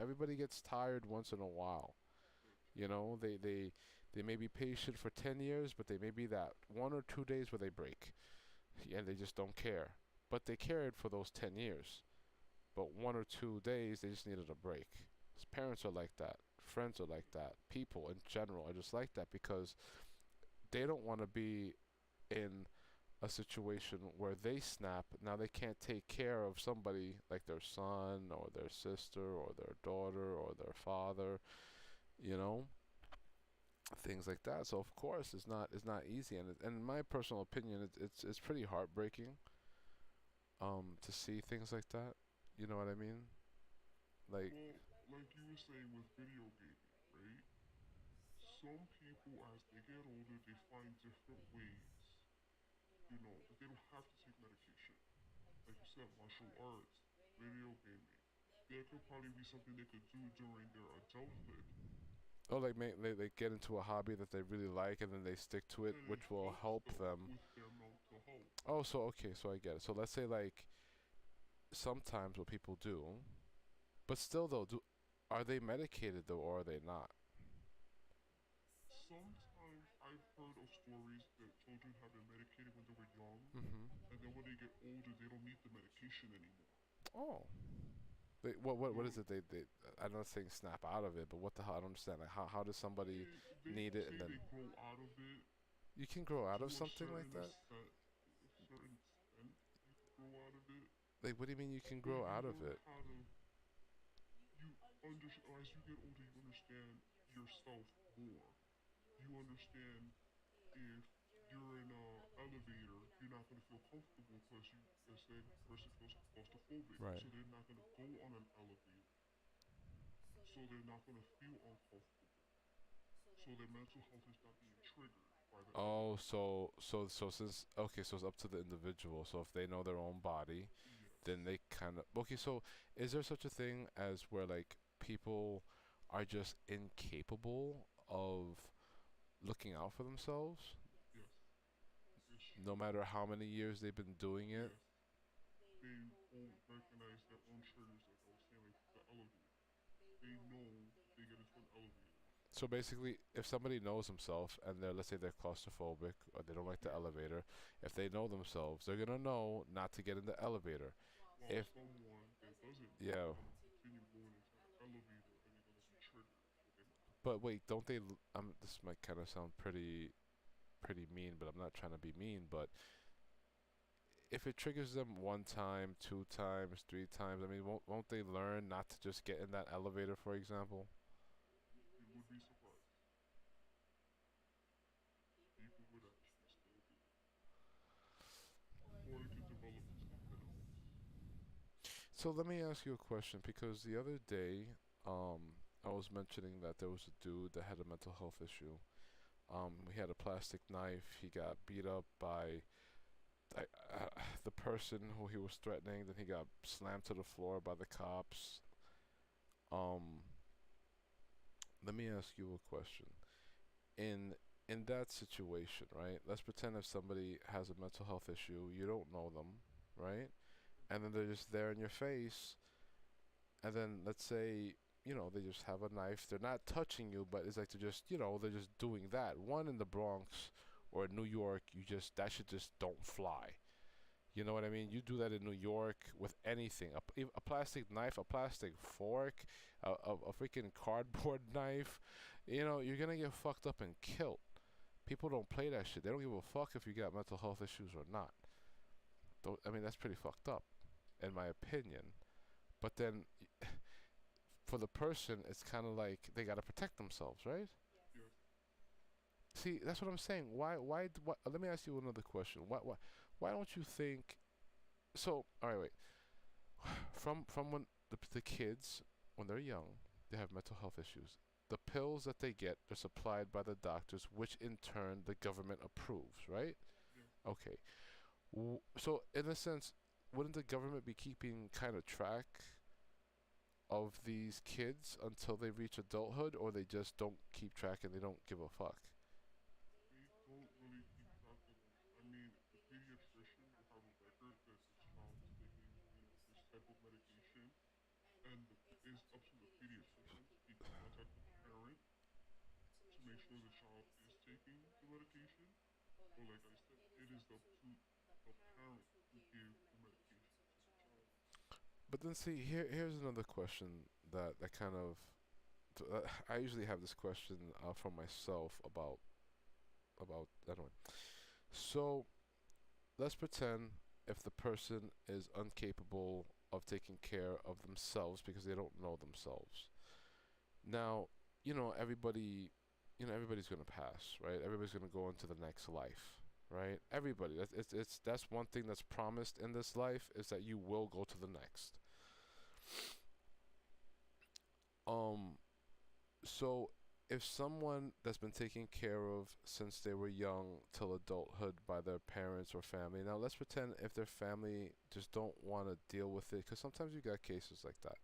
Everybody gets tired once in a while. That's You true. know, they may be patient for 10 years, but they may be that 1 or 2 days where they break, and they just don't care. But they cared for those 10 years. But 1 or 2 days, they just needed a break. Parents are like that. Friends are like that. People in general are just like that because they don't want to be in a situation where they snap. Now they can't take care of somebody like their son or their sister or their daughter or their father, you know, things like that. So of course it's not easy, and in my personal opinion, it's pretty heartbreaking to see things like that. You know what I mean? Like, Well, like you were saying with video gaming, right? Some people, as they get older, they find different ways, that they don't have to take medication. Like you said, martial arts, video gaming. There could probably be something they could do during their adulthood oh, like they get into a hobby that they really like and then they stick to it, and it which will helps help them them. with their mental health. Oh, so okay, so I get it. So let's say like sometimes what people do, but still though, do are they medicated though, or are they not? Sometimes I've heard of stories that children have been medicated when they were young, Mhm. and then when they get older, they don't need the medication anymore. Oh, what is You, it? I'm not saying snap out of it, but what the hell? I don't understand. Like how does somebody they need it and say then they grow out of it you can grow out to of a something like certain that? extent. A certain extent, you could grow out of it, Like what do you mean you can but grow you out of learn it? how to as you get older, you understand yourself more. You understand if you're in an elevator, you're not going to feel comfortable because you, let's say, the person feels claustrophobic, Right. so they're not going to go on an elevator, so they're not going to feel uncomfortable, so their mental health is not being triggered by the Oh, elevator. so since okay, so it's up to the individual. So if they know their own body, Yes, then they kind of okay. So is there such a thing as where like people are just incapable of looking out for themselves, yes, it's no true. matter how many years they've been doing it? Yes, they won't recognize their own triggers, like I was saying, like the elevator. They know if they get into an elevator. So basically, if somebody knows themselves and they're, let's say they're claustrophobic or they don't like the Yeah, elevator, if they know themselves, they're gonna know not to get in the elevator. while If someone that doesn't know is yeah, going to continue going into the elevator and they're going to be triggered with their mental but health. wait, don't they? This might kind of sound pretty mean, but I'm not trying to be mean. But if it triggers them one time, 2 times, 3 times, I mean, won't they learn not to just get in that elevator, for example? You would be surprised. People would actually still do it, or it could develop to something else. So let me ask you a question because the other day, I was mentioning that there was a dude that had a mental health issue. He had a plastic knife. He got beat up by the person who he was threatening. Then he got slammed to the floor by the cops. Um, Let me ask you a question. In in that situation, right? Let's pretend if somebody has a mental health issue, you don't know them, right? And then they're just there in your face, and then let's say, they just have a knife. They're not touching you, but it's like they're just, they're just doing that. One in the Bronx or in New York, that should just don't fly. You know what I mean? You do that in New York with anything. A plastic knife, a plastic fork, a freaking cardboard knife. You're going to get fucked up and killed. People don't play that shit. They don't give a fuck if you got mental health issues or not. I mean, that's pretty fucked up, in my opinion. But then, for the person, it's kind of like they got to protect themselves, right? Yes. See, that's what I'm saying. Why, let me ask you another question. Why don't you think? So, all right, wait. From when the kids, when they're young, they have mental health issues. The pills that they get are supplied by the doctors, which in turn the government approves, right? Yes. Okay. So in a sense, wouldn't the government be keeping kind of track of these kids until they reach adulthood, or they just don't keep track and they don't give a fuck? They don't really keep track of them. I mean, the pediatrician will have a record that this child is taking, this type of medication, and it's up to the pediatrician to keep in contact with the parent to make sure the child is taking the medication. But like I said, it is up to the parent to give the medication to the child. But then see, here's another question that kind of I usually have this question for myself about anyway. So let's pretend if the person is incapable of taking care of themselves because they don't know themselves. Now, everybody's gonna pass, right? Everybody's gonna go into the next life, right? Everybody. That's one thing that's promised in this life is that you will go to the next. Um, so if someone that's been taken care of since they were young till adulthood by their parents or family, now let's pretend if their family just don't want to deal with it, because sometimes you got cases like that.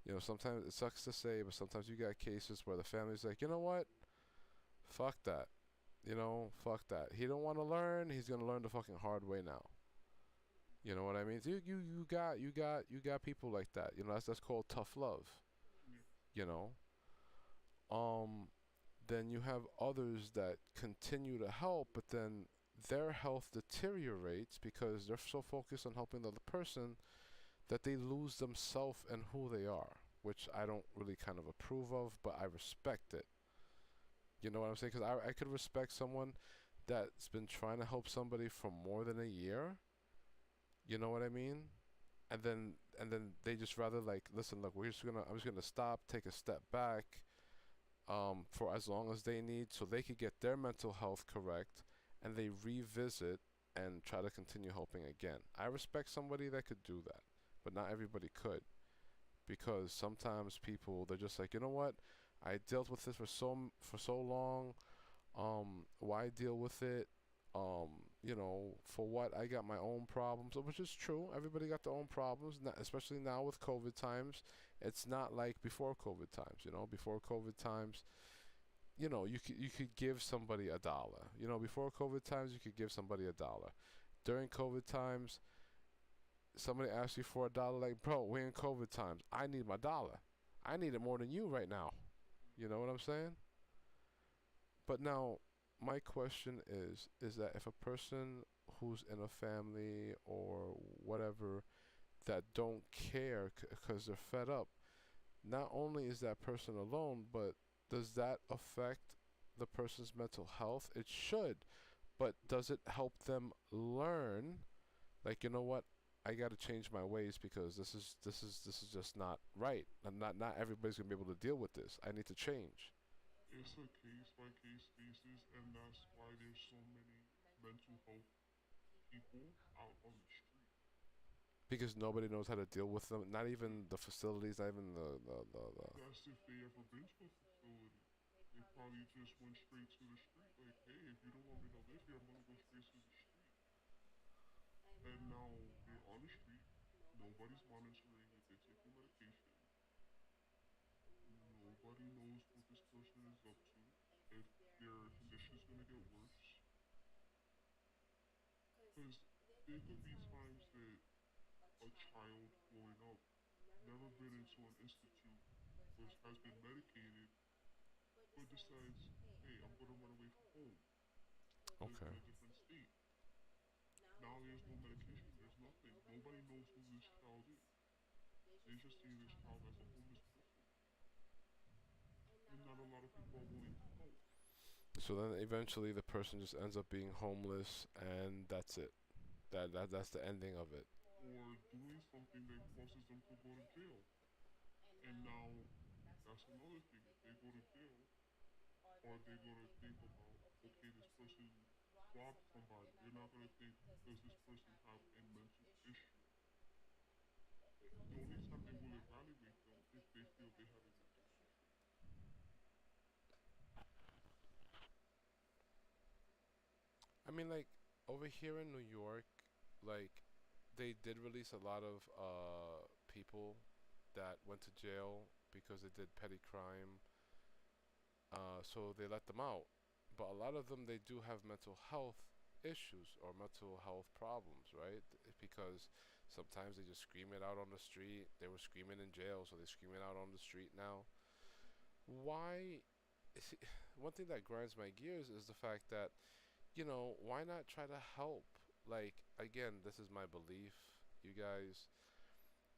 Hmm. Sometimes it sucks to say, but sometimes you got cases where the family's like, you know what? Fuck that. Fuck that. He don't want to learn. He's gonna learn the fucking hard way now. You know what I mean? So you got people like that. That's called tough love. Yeah. You know. Um, then you have others that continue to help, but then their health deteriorates because they're so focused on helping the other person that they lose themselves and who they are, which I don't really kind of approve of, but I respect it. You know what I'm saying? Because I could respect someone that's been trying to help somebody for more than a year. You know what I mean? And then they just rather like, listen, look, I'm just gonna stop, take a step back, for as long as they need, so they could get their mental health correct, and they revisit and try to continue helping again. I respect somebody that could do that, but not everybody could, because sometimes people they're just like, you know what, I dealt with this for so long. Why deal with it? Um, for what? I got my own problems, which is true. Everybody got their own problems, especially now with COVID times. It's not like before COVID times. Before COVID times, you could give somebody $1. Before COVID times, you could give somebody $1. During COVID times, somebody asks you for $1, like, bro, we're in COVID times. I need my dollar. I need it more than you right now. You know what I'm saying? But now, my question is that if a person who's in a family or whatever that don't care because they're fed up, not only is that person alone, but does that affect the person's mental health? It should, but does it help them learn? Like, you know what? I got to change my ways because this is just not right. Not everybody's gonna be able to deal with this. I need to change. It's a case by case basis, and that's why there's so many mental health people out on the street. Because nobody knows how to deal with them. Not even the facilities. Not even the. That's if they ever been to a facility. They probably just went straight to the street. Like, hey, if you don't want me to live here, I'm gonna go straight to the street. And now they're on the street. Nobody's monitoring if they're taking medication. Nobody knows what this person is up to. If their condition is gonna get worse, because there could be times that a child growing up never been into an institute, but has been medicated, but decides, hey, I'm gonna run away from home, live Okay. in a different state. Now there's no medication, there's nothing. Nobody knows who this child is. They just see this child as a homeless person, and not a lot of people are willing to help. So then eventually the person just ends up being homeless, and that's it. That's the ending of it. Or doing something that causes them to go to jail. And now that's another thing. If they go to jail, are they going to think about, okay, this person robbed somebody? They're not going to think, does this person have a mental issue? The only time they will evaluate them if they feel they have a mental issue. I mean, like over here in New York, like they did release a lot of people that went to jail because they did petty crime. So they let them out. But a lot of them, they do have mental health issues or mental health problems, right? Because sometimes they just scream it out on the street. They were screaming in jail, so they scream it out on the street now. Why? See, one thing that grinds my gears is the fact that, why not try to help? Like, again, this is my belief, you guys.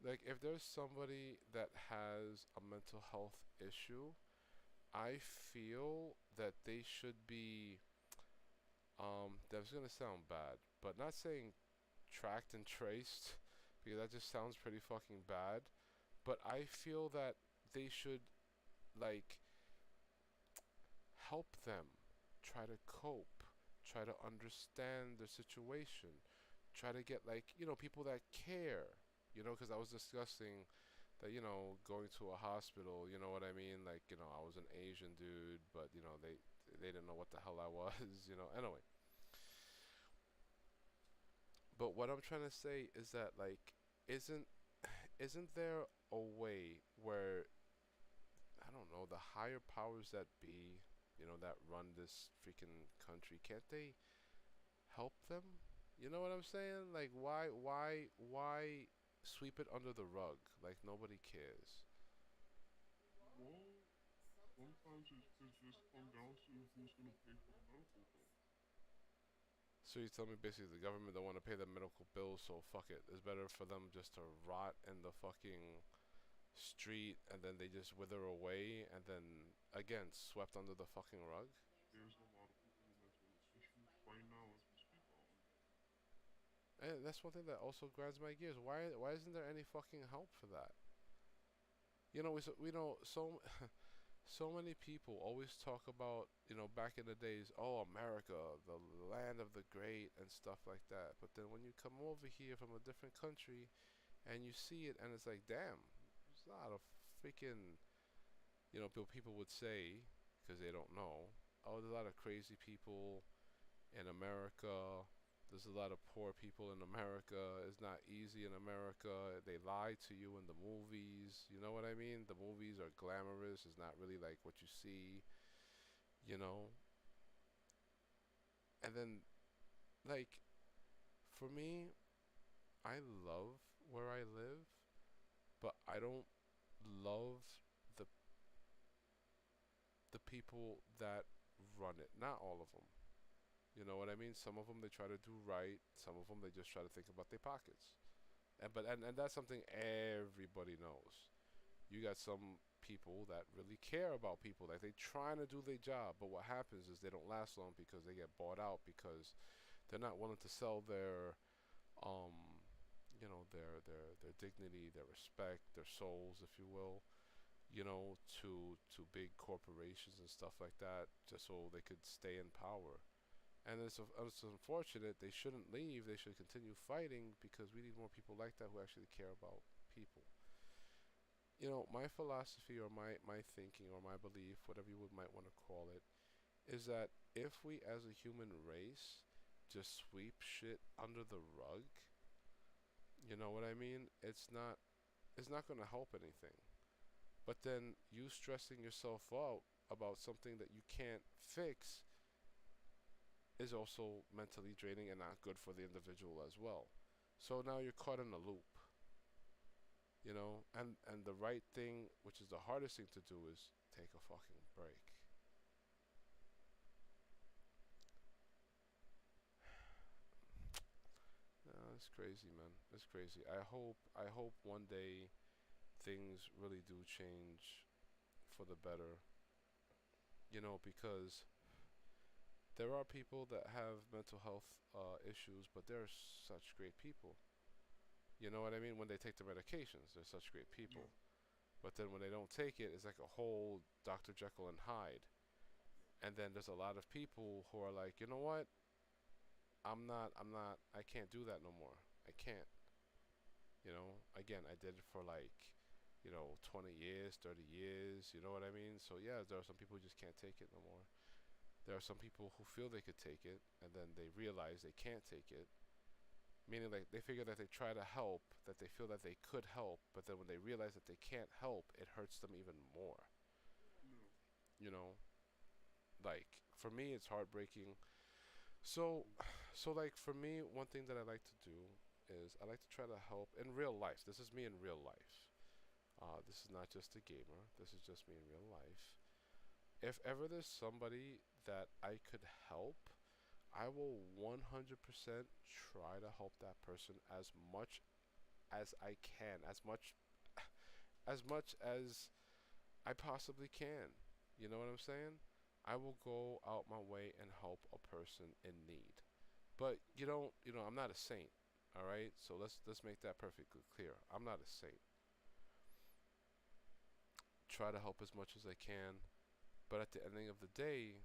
Like, if there's somebody that has a mental health issue, I feel that they should be, that's gonna sound bad, but not saying tracked and traced, because that just sounds pretty fucking bad. But I feel that they should, like, help them try to cope, try to understand the situation, try to get, like, people that care, because I was discussing that, going to a hospital, you know what I mean? Like, I was an Asian dude, but, they didn't know what the hell I was, Anyway, but what I'm trying to say is that, like, isn't isn't there a way where, I don't know, the higher powers that be, that run this freaking country, can't they help them? You know what I'm saying? Like, why sweep it under the rug like nobody cares? Well, sometimes it could just come down to who's going to pay for the medical bill. So you tell me basically the government don't want to pay the medical bills, so fuck it. It's better for them just to rot in the fucking street, and then they just wither away, and then again swept under the fucking rug. There's a lot of people with mental issues right now as we speak out in the world. And that's one thing that also grinds my gears. Why isn't there any fucking help for that? We know so many people always talk about, back in the days, oh, America, the land of the great and stuff like that. But then when you come over here from a different country and you see it, and it's like, damn, there's a lot of freaking, people would say, because they don't know, oh, there's a lot of crazy people in America. There's a lot of poor people in America. It's not easy in America. They lie to you in the movies. You know what I mean? The movies are glamorous. It's not really like what you see, you know? And then, like, for me, I love where I live, but I don't love the the people that run it. Not all of them. You know what I mean? Some of them they try to do right. Some of them they just try to think about their pockets. And that's something everybody knows. You got some people that really care about people, like they trying to do their job, but what happens is they don't last long because they get bought out because they're not willing to sell their um their dignity, their respect, their souls, if you will, to big corporations and stuff like that, just so they could stay in power. And it's unfortunate. They shouldn't leave. They should continue fighting because we need more people like that who actually care about people. You know, my philosophy or my thinking or my belief, whatever you might want to call it, is that if we as a human race just sweep shit under the rug, you know what I mean? It's not going to help anything. But then you stressing yourself out about something that you can't fix is also mentally draining and not good for the individual as well. So now you're caught in a loop, you know? And the right thing, which is the hardest thing to do, is take a fucking break. It's crazy, man. It's crazy. I hope one day things really do change for the better. You know, because there are people that have mental health issues, but they're such great people. You know what I mean? When they take the medications, they're such great Yeah. people. But then when they don't take it, it's like a whole Dr. Jekyll and Hyde. And then there's a lot of people who are like, you know what? I can't do that no more. I can't. You know, again, I did it for like, 20 years, 30 years, you know what I mean? So yeah, there are some people who just can't take it no more. There are some people who feel they could take it, and then they realize they can't take it. Meaning, like, they figure that they try to help, that they feel that they could help, but then when they realize that they can't help, it hurts them even more. Yeah. You know, like for me, it's heartbreaking. So, so like for me, one thing that I like to do is I like to try to help in real life. This is me in real life. This is not just a gamer. This is just me in real life. If ever there's somebody that I could help, I will 100% try to help that person as much as I can, as I possibly can. You know what I'm saying? I will go out my way and help a person in need. But I'm not a saint. All right? So let's make that perfectly clear. I'm not a saint. Try to help as much as I can, but at the ending of the day,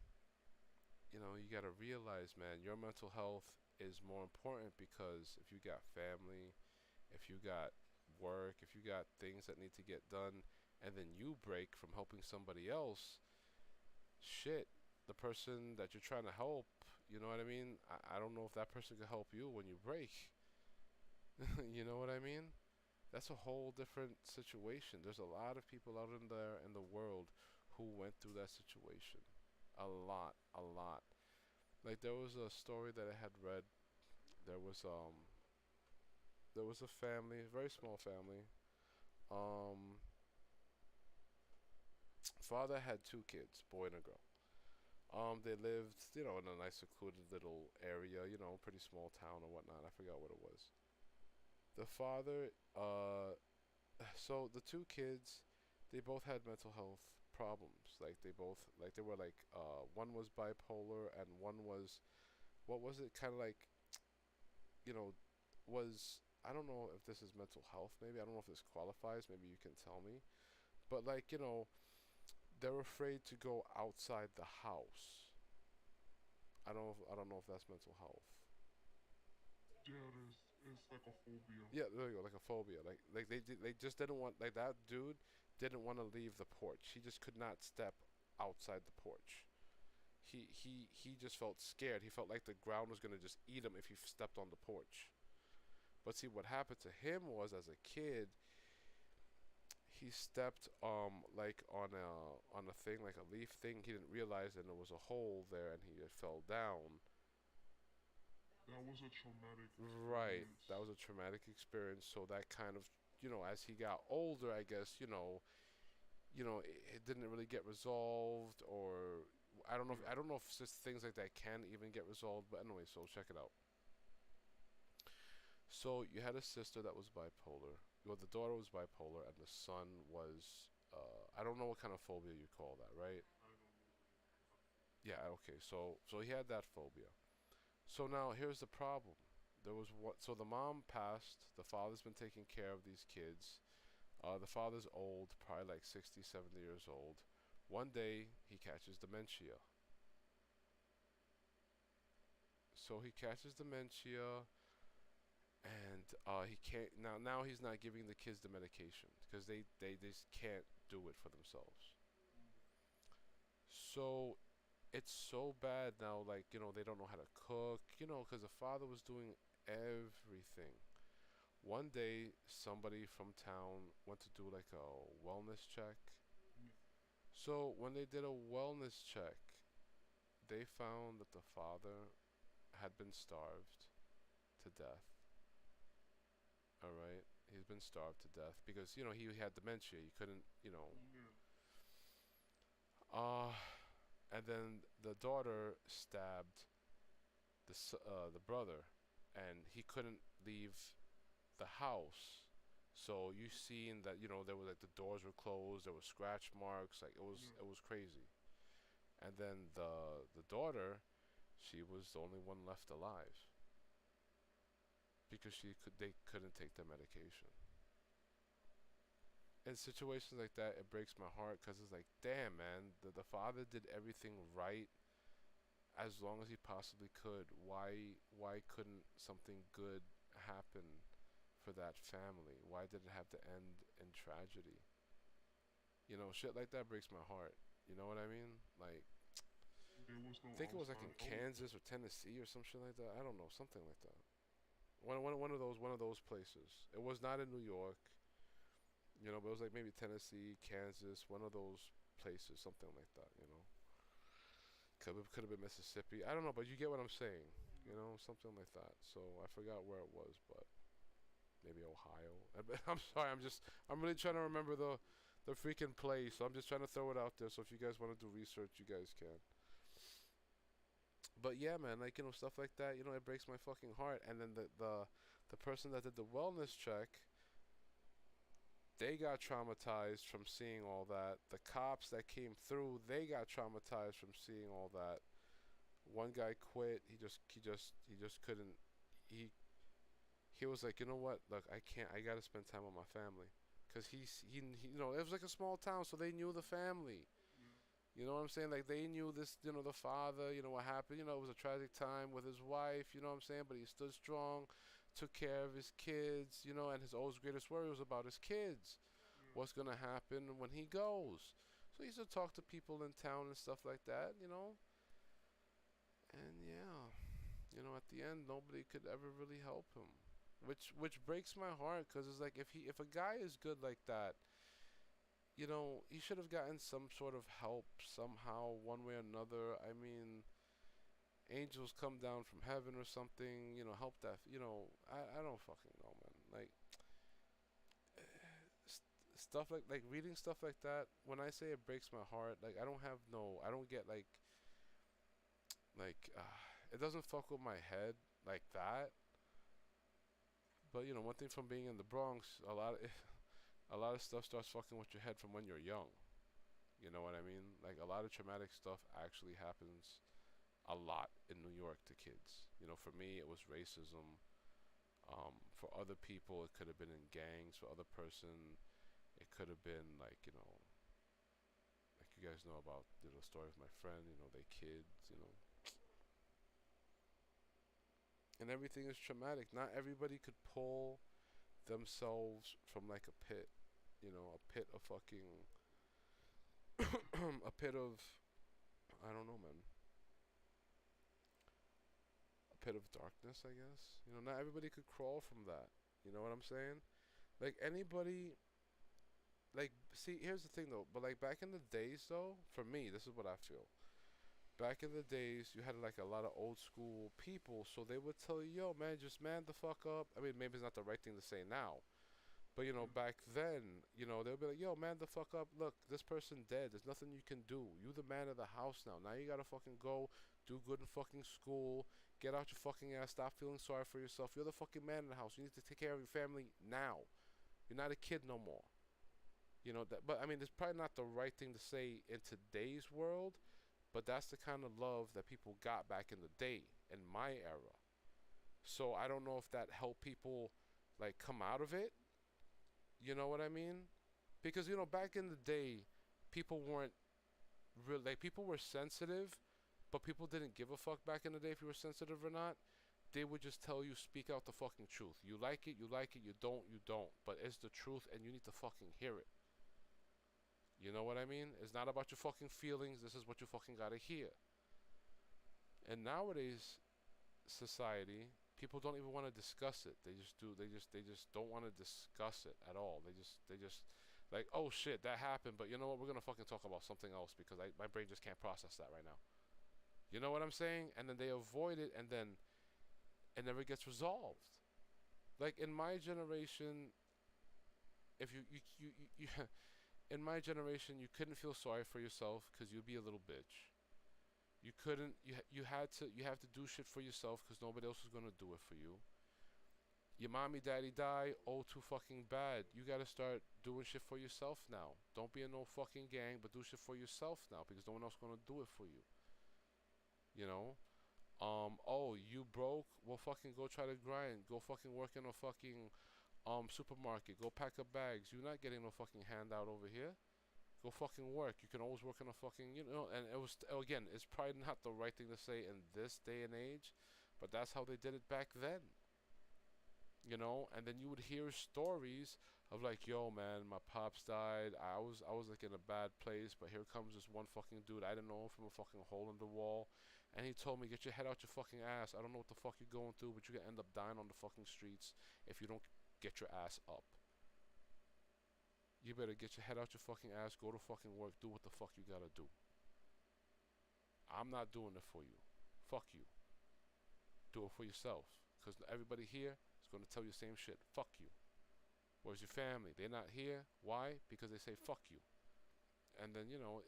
you got to realize, man, your mental health is more important because if you got family, if you got work, if you got things that need to get done, and then you break from helping somebody else, shit, the person that you're trying to help, you know what I mean? I don't know if that person can help you when you break. You know what I mean? That's a whole different situation. There's a lot of people out in there in the world who went through that situation. A lot, a lot. Like there was a story that I had read. There was um there was a family, a very small family. Um Father had two kids, boy and a girl. They lived, in a nice secluded little area, pretty small town or whatnot. I forgot what it was. The father, so the two kids, they both had mental health problems. They were like, one was bipolar and one was, what was it? Kind of like, you know, was I don't know if this is mental health. Maybe I don't know if this qualifies. Maybe you can tell me. But like, they're afraid to go outside the house. I don't know if that's mental health. Yeah, it is. It's like a phobia. Yeah, there you go, like a phobia. Like they just didn't want, like, that dude didn't want to leave the porch. He just could not step outside the porch. He just felt scared. He felt like the ground was gonna just eat him if he stepped on the porch. But see, what happened to him was, as a kid, he stepped like on a thing, like a leaf thing. He didn't realize that there was a hole there, and he fell down. That was a traumatic Right, experience. that was a traumatic experience. So that kind of, as he got older, I guess, it didn't really get resolved, or I don't know. Yeah. I don't know if just things like that can even get resolved. But anyway, so check it out. So you had a sister that was bipolar. Well, the daughter was bipolar, and the son was. I don't know what kind of phobia you call that, right? I don't know the name for that phobia. Yeah. Okay. So he had that phobia. So now here's the problem. There was what? So the mom passed. The father's been taking care of these kids. The father's old, probably like 60, 70 years old. 1 day he catches dementia. So he catches dementia, and he can't now. He's not giving the kids the medication because they just can't do it for themselves. So it's so bad now. Like they don't know how to cook. Because the father was doing everything. One day, somebody from town went to do like a wellness check. yeah, So when they did a wellness check, they found that the father had been starved to death. All right, he's been starved to death because he had dementia. He couldn't. yeah, Uh, and then the daughter stabbed the brother, and he couldn't leave the house. So you seen that there was like the doors were closed, there were scratch marks, like it was yeah, it was crazy. And then the daughter, she was the only one left alive because they couldn't take their medication. In situations like that, it breaks my heart because it's like, damn, man, the father did everything right as long as he possibly could. Why couldn't something good happen for that family? Why did it have to end in tragedy? Shit like that breaks my heart. You know what I mean? Like, there was no I think it was like outside in help. Kansas or Tennessee or some shit like that. I don't know, something like that. One of those places. It was not in New York, but it was like maybe Tennessee, Kansas, one of those places, something like that. Could have been Mississippi. I don't know, but you get what I'm saying. Yeah, Something like that. So I forgot where it was, but maybe Ohio. I'm sorry. I'm really trying to remember the freaking place. So I'm just trying to throw it out there. So if you guys want to do research, you guys can. But yeah, man, like stuff like that. It breaks my fucking heart. And then the person that did the wellness check, they got traumatized from seeing all that. The cops that came through, they got traumatized from seeing all that. One guy quit. He just couldn't. He he was like, you know what? Look, I can't. I gotta spend time with my family, cause it was like a small town, so they knew the family. yeah, You know what I'm saying? Like they knew this, the father. What happened. It was a tragic time with his wife. You know what I'm saying? But he stood strong, took care of his kids. And his always greatest worry was about his kids. yeah. What's gonna happen when he goes? So he used to talk to people in town and stuff like that. And yeah, at the end, nobody could ever really help him, which breaks my heart because it's like if a guy is good like that, he should have gotten some sort of help somehow, one way or another. I mean, angels come down from heaven or something, help that. I don't fucking know, man. Like stuff like reading stuff like that. When I say it breaks my heart, like I don't get it doesn't fuck with my head like that. But one thing from being in the Bronx, a lot of stuff starts fucking with your head from when you're young. You know what I mean? Like a lot of traumatic stuff actually happens a lot in New York to kids. For me, it was racism. For other people, it could have been in gangs. For other person, it could have been like you guys know about the story of my friend. They kids. And everything is traumatic. Not everybody could pull themselves from like a pit. A pit of fucking a pit of I don't know, man. A pit of darkness, I guess. Not everybody could crawl from that. You know what I'm saying? Like anybody. Like, see, here's the thing though. But like back in the days, though, for me, this is what I feel. Back in the days, you had like a lot of old school people, so they would tell you, "Yo, man, just man the fuck up." I mean, maybe it's not the right thing to say now, but Yeah, back then, they'll be like, "Yo, man the fuck up. Look, this person dead. There's nothing you can do. You the man of the house now. Now you gotta fucking go do good in fucking school. Get out your fucking ass. Stop feeling sorry for yourself. You're the fucking man of the house. You need to take care of your family now. You're not a kid no more." That. But I mean, it's probably not the right thing to say in today's world. But that's the kind of love that people got back in the day, in my era. So I don't know if that helped people like come out of it. You know what I mean? Because back in the day, people weren't real. Like people were sensitive, But people didn't give a fuck back in the day if you were sensitive or not. They would just tell you, speak out the fucking truth. You like it, you like it. You don't, you don't. But it's the truth, and you need to fucking hear it. You know what I mean? It's not about your fucking feelings. This is what you fucking gotta hear. And nowadays, society, people don't even want to discuss it. They just do. They just don't want to discuss it at all. They just like, oh shit, that happened. But you know what? We're gonna fucking talk about something else because my brain just can't process that right now. You know what I'm saying? And then they avoid it, and then it never gets resolved. Like in my generation, if you in my generation, you couldn't feel sorry for yourself because you'd be a little bitch. You couldn't. You had to. You have to do shit for yourself because nobody else was gonna do it for you. Your mommy, daddy die. Oh, too fucking bad. You gotta start doing shit for yourself now. Don't be in no fucking gang, but do shit for yourself now because no one else gonna do it for you. You know. Oh, you broke? Well, fucking go try to grind. Go fucking work in a fucking supermarket. Go pack up bags. You're not getting no fucking handout over here. Go fucking work. You can always work in a fucking, you know, and it was, again, it's probably not the right thing to say in this day and age, but that's how they did it back then. You know, and then you would hear stories of like, yo, man, my pops died. I was like in a bad place, but here comes this one fucking dude. I didn't know him from a fucking hole in the wall, and he told me, get your head out your fucking ass. I don't know what the fuck you're going through, but you're gonna end up dying on the fucking streets if you don't get your ass up. You better get your head out your fucking ass, go to fucking work, do what the fuck you gotta do. I'm not doing it for you. Fuck you. Do it for yourself. Because everybody here is going to tell you the same shit. Fuck you. Where's your family? They're not here. Why? Because they say fuck you. And then, you know,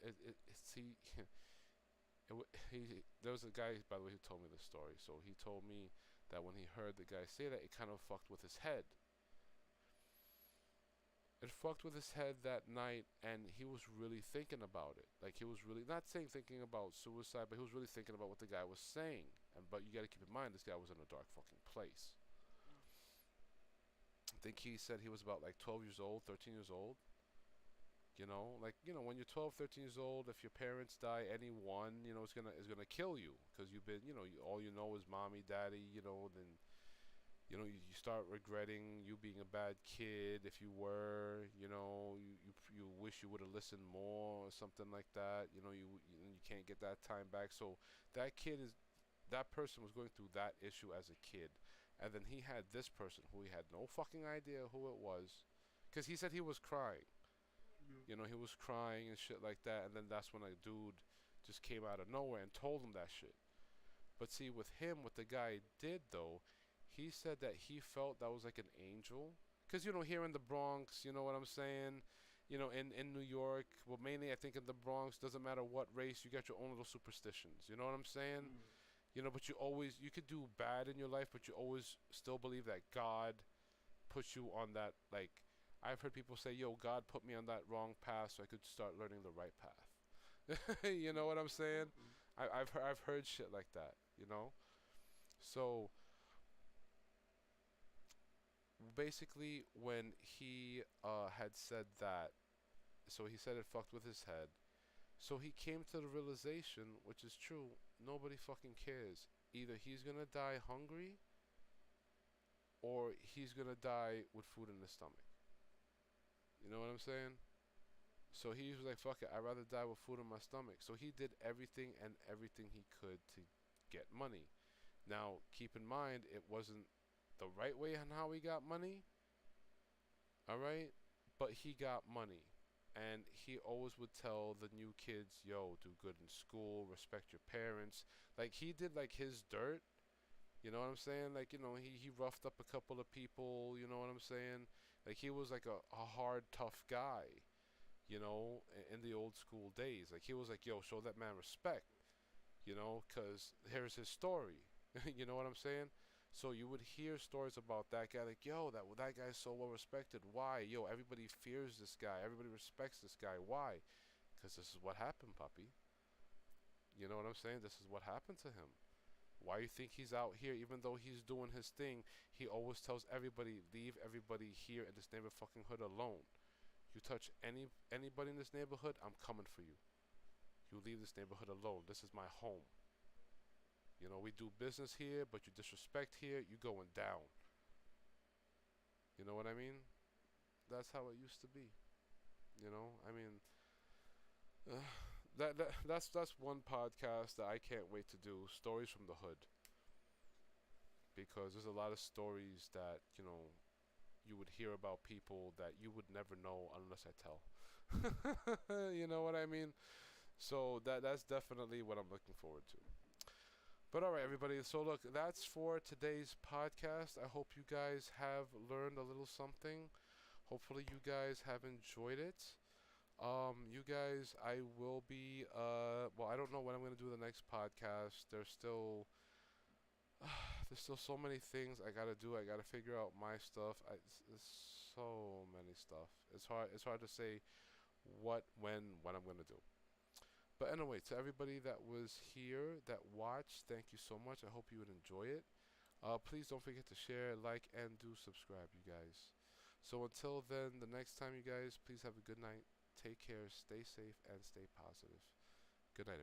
there was a guy, by the way, who told me this story. So he told me that when he heard the guy say that, it kind of fucked with his head. It fucked with his head that night, and he was really thinking about it. Like, he was really, not saying thinking about suicide, but he was really thinking about what the guy was saying. But you gotta keep in mind, this guy was in a dark fucking place. I think he said he was about like 12 years old, 13 years old. You know, like, you know, when you're 12, 13 years old, if your parents die, anyone, you know, is gonna kill you. Because you've been, you know, all you know is mommy, daddy, you know, then you know, you start regretting you being a bad kid if you were, you know, you wish you would have listened more or something like that. You know, you can't get that time back. So that person was going through that issue as a kid. And then he had this person who he had no fucking idea who it was. Because he said he was crying. Yeah. You know, he was crying and shit like that. And then that's when a dude just came out of nowhere and told him that shit. But see, with him, what the guy did, though, he said that he felt that was like an angel. Because, you know, here in the Bronx, you know what I'm saying? You know, in New York, well, mainly I think in the Bronx, doesn't matter what race, you got your own little superstitions. You know what I'm saying? Yeah. You know, but you could do bad in your life, but you always still believe that God puts you on that, like, I've heard people say, yo, God put me on that wrong path so I could start learning the right path. You know what I'm saying? Okay. I've heard shit like that, you know? So basically, when he had said that, so he said it fucked with his head. So he came to the realization, which is true, nobody fucking cares. Either he's gonna die hungry, or he's gonna die with food in his stomach. You know what I'm saying? So he was like, fuck it, I'd rather die with food in my stomach. So he did everything and everything he could to get money. Now, keep in mind, it wasn't the right way on how he got money. Alright? But he got money. And he always would tell the new kids, yo, do good in school, respect your parents. Like, he did, like, his dirt. You know what I'm saying? Like, you know, he roughed up a couple of people, you know what I'm saying? Like, he was like a hard, tough guy, you know, in the old school days. Like, he was like, yo, show that man respect, you know, because here's his story. You know what I'm saying? So you would hear stories about that guy, like, yo, that guy's so well respected. Why? Yo, everybody fears this guy. Everybody respects this guy. Why? Because this is what happened, puppy. You know what I'm saying? This is what happened to him. Why you think he's out here, even though he's doing his thing, he always tells everybody, leave everybody here in this neighborhood fucking hood alone. You touch anybody in this neighborhood, I'm coming for you. You leave this neighborhood alone. This is my home. You know, we do business here, but you disrespect here, you going down. You know what I mean? That's how it used to be. You know, I mean, uh, that's one podcast that I can't wait to do. Stories from the hood, because there's a lot of stories that you would hear about people that you would never know unless I tell. You know what I mean? So that's definitely what I'm looking forward to. But all right, everybody. So look, that's for today's podcast. I hope you guys have learned a little something. Hopefully, you guys have enjoyed it. You guys, I will be. Well, I don't know when I'm gonna do the next podcast. There's still so many things I gotta do. I gotta figure out my stuff. It's so many stuff. It's hard. It's hard to say what I'm gonna do. But anyway, to everybody that was here, that watched, thank you so much. I hope you would enjoy it. Please don't forget to share, like, and do subscribe, you guys. So until then, the next time, you guys, please have a good night. Take care, stay safe, and stay positive. Good night, everybody.